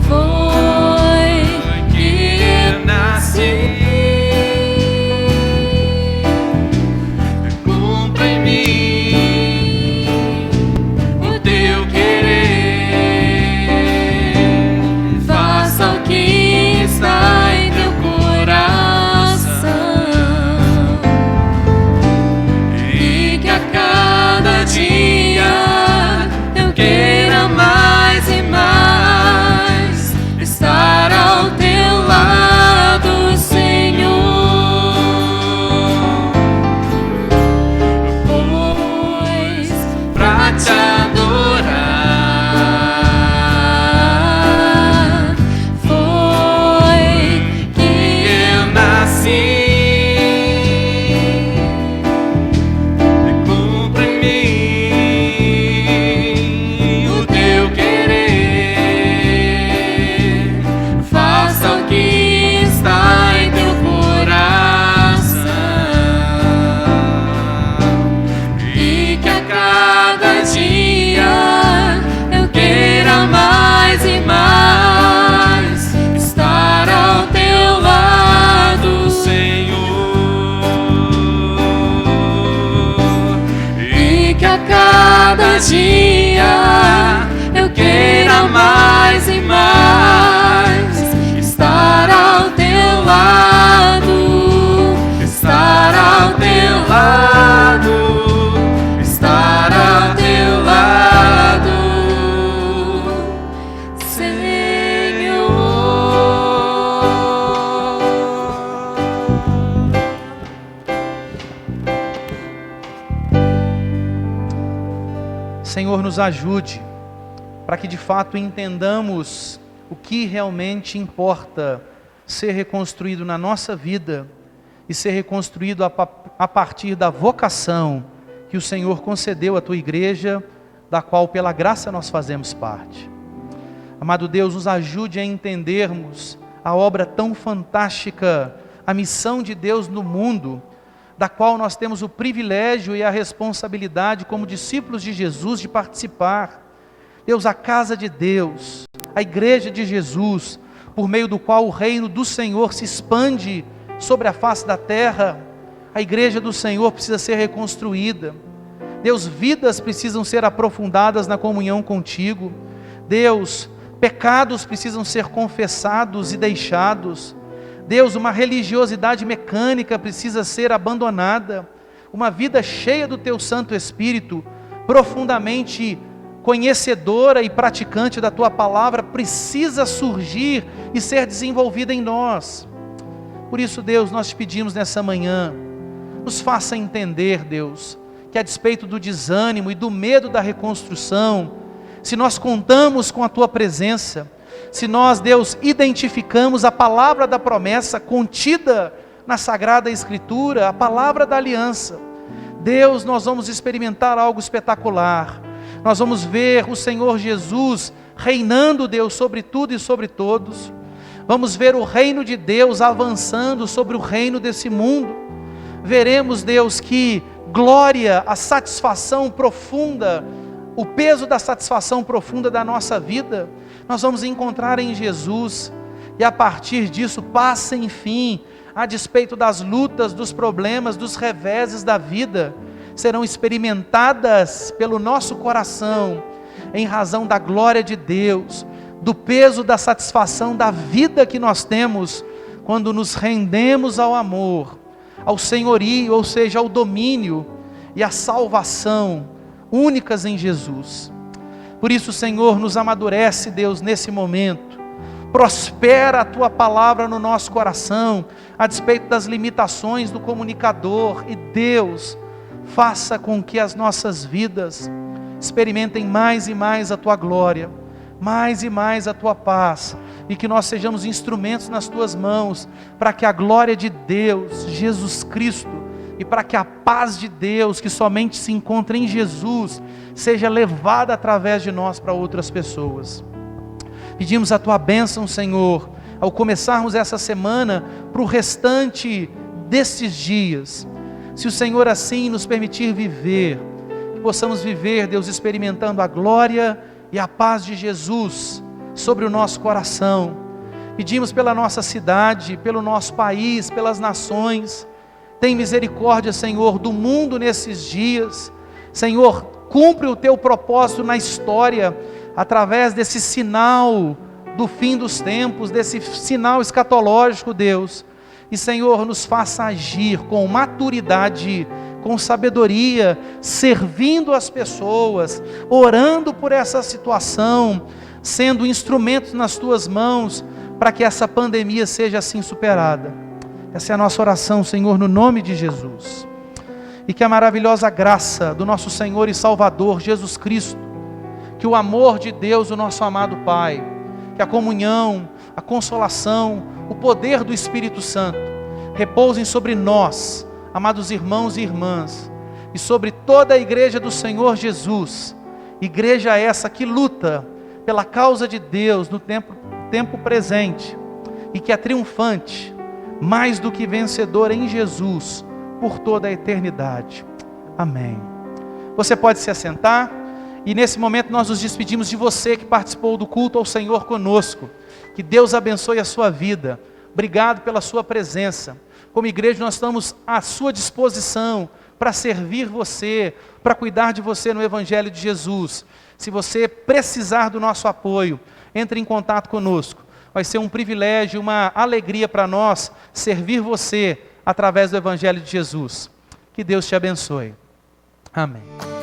foi que eu nasci. Cumpra em mim o teu querer, faça o que está em teu coração, e que a cada dia eu queira mais e mais estar ao teu lado, Senhor. Pois pra te adorar dia eu queira mais e mais estar ao teu lado, estar ao teu lado, estar ao teu lado, Senhor. Senhor, nos ajude para que de fato entendamos o que realmente importa ser reconstruído na nossa vida e ser reconstruído a partir da vocação que o Senhor concedeu à tua igreja, da qual pela graça nós fazemos parte. Amado Deus, nos ajude a entendermos a obra tão fantástica, a missão de Deus no mundo, da qual nós temos o privilégio e a responsabilidade como discípulos de Jesus de participar. Deus, a casa de Deus, a igreja de Jesus, por meio do qual o reino do Senhor se expande sobre a face da terra, a igreja do Senhor precisa ser reconstruída. Deus, vidas precisam ser aprofundadas na comunhão contigo. Deus, pecados precisam ser confessados e deixados. Deus, uma religiosidade mecânica precisa ser abandonada. Uma vida cheia do teu Santo Espírito, profundamente conhecedora e praticante da tua palavra, precisa surgir e ser desenvolvida em nós. Por isso, Deus, nós te pedimos nessa manhã, nos faça entender, Deus, que a despeito do desânimo e do medo da reconstrução, se nós contamos com a tua presença, se nós, Deus, identificamos a palavra da promessa contida na Sagrada Escritura, a palavra da aliança, Deus, nós vamos experimentar algo espetacular. Nós vamos ver o Senhor Jesus reinando, Deus, sobre tudo e sobre todos. Vamos ver o reino de Deus avançando sobre o reino desse mundo. Veremos, Deus, que glória, a satisfação profunda, o peso da satisfação profunda da nossa vida, nós vamos encontrar em Jesus. E a partir disso, passa, enfim, a despeito das lutas, dos problemas, dos reveses da vida, serão experimentadas pelo nosso coração, em razão da glória de Deus, do peso da satisfação da vida que nós temos, quando nos rendemos ao amor, ao senhorio, ou seja, ao domínio e à salvação, únicas em Jesus. Por isso, Senhor, nos amadurece, Deus, nesse momento, prospera a tua palavra no nosso coração, a despeito das limitações do comunicador, e Deus, faça com que as nossas vidas experimentem mais e mais a tua glória, mais e mais a tua paz, e que nós sejamos instrumentos nas tuas mãos, para que a glória de Deus, Jesus Cristo, e para que a paz de Deus, que somente se encontra em Jesus, seja levada através de nós para outras pessoas. Pedimos a tua bênção, Senhor, ao começarmos essa semana, para o restante destes dias. Se o Senhor assim nos permitir viver, que possamos viver, Deus, experimentando a glória e a paz de Jesus sobre o nosso coração. Pedimos pela nossa cidade, pelo nosso país, pelas nações. Tem misericórdia, Senhor, do mundo nesses dias. Senhor, cumpre o teu propósito na história, através desse sinal do fim dos tempos, desse sinal escatológico, Deus. E, Senhor, nos faça agir com maturidade, com sabedoria, servindo as pessoas, orando por essa situação, sendo instrumentos nas tuas mãos, para que essa pandemia seja assim superada. Essa é a nossa oração, Senhor, no nome de Jesus. E que a maravilhosa graça do nosso Senhor e Salvador, Jesus Cristo, que o amor de Deus, o nosso amado Pai, que a comunhão, a consolação, o poder do Espírito Santo, repousem sobre nós, amados irmãos e irmãs, e sobre toda a igreja do Senhor Jesus, igreja essa que luta pela causa de Deus no tempo presente, e que é triunfante, mais do que vencedor em Jesus, por toda a eternidade. Amém. Você pode se assentar, e nesse momento nós nos despedimos de você que participou do culto ao Senhor conosco. Que Deus abençoe a sua vida. Obrigado pela sua presença. Como igreja nós estamos à sua disposição para servir você, para cuidar de você no Evangelho de Jesus. Se você precisar do nosso apoio, entre em contato conosco. Vai ser um privilégio, uma alegria para nós servir você através do Evangelho de Jesus. Que Deus te abençoe. Amém.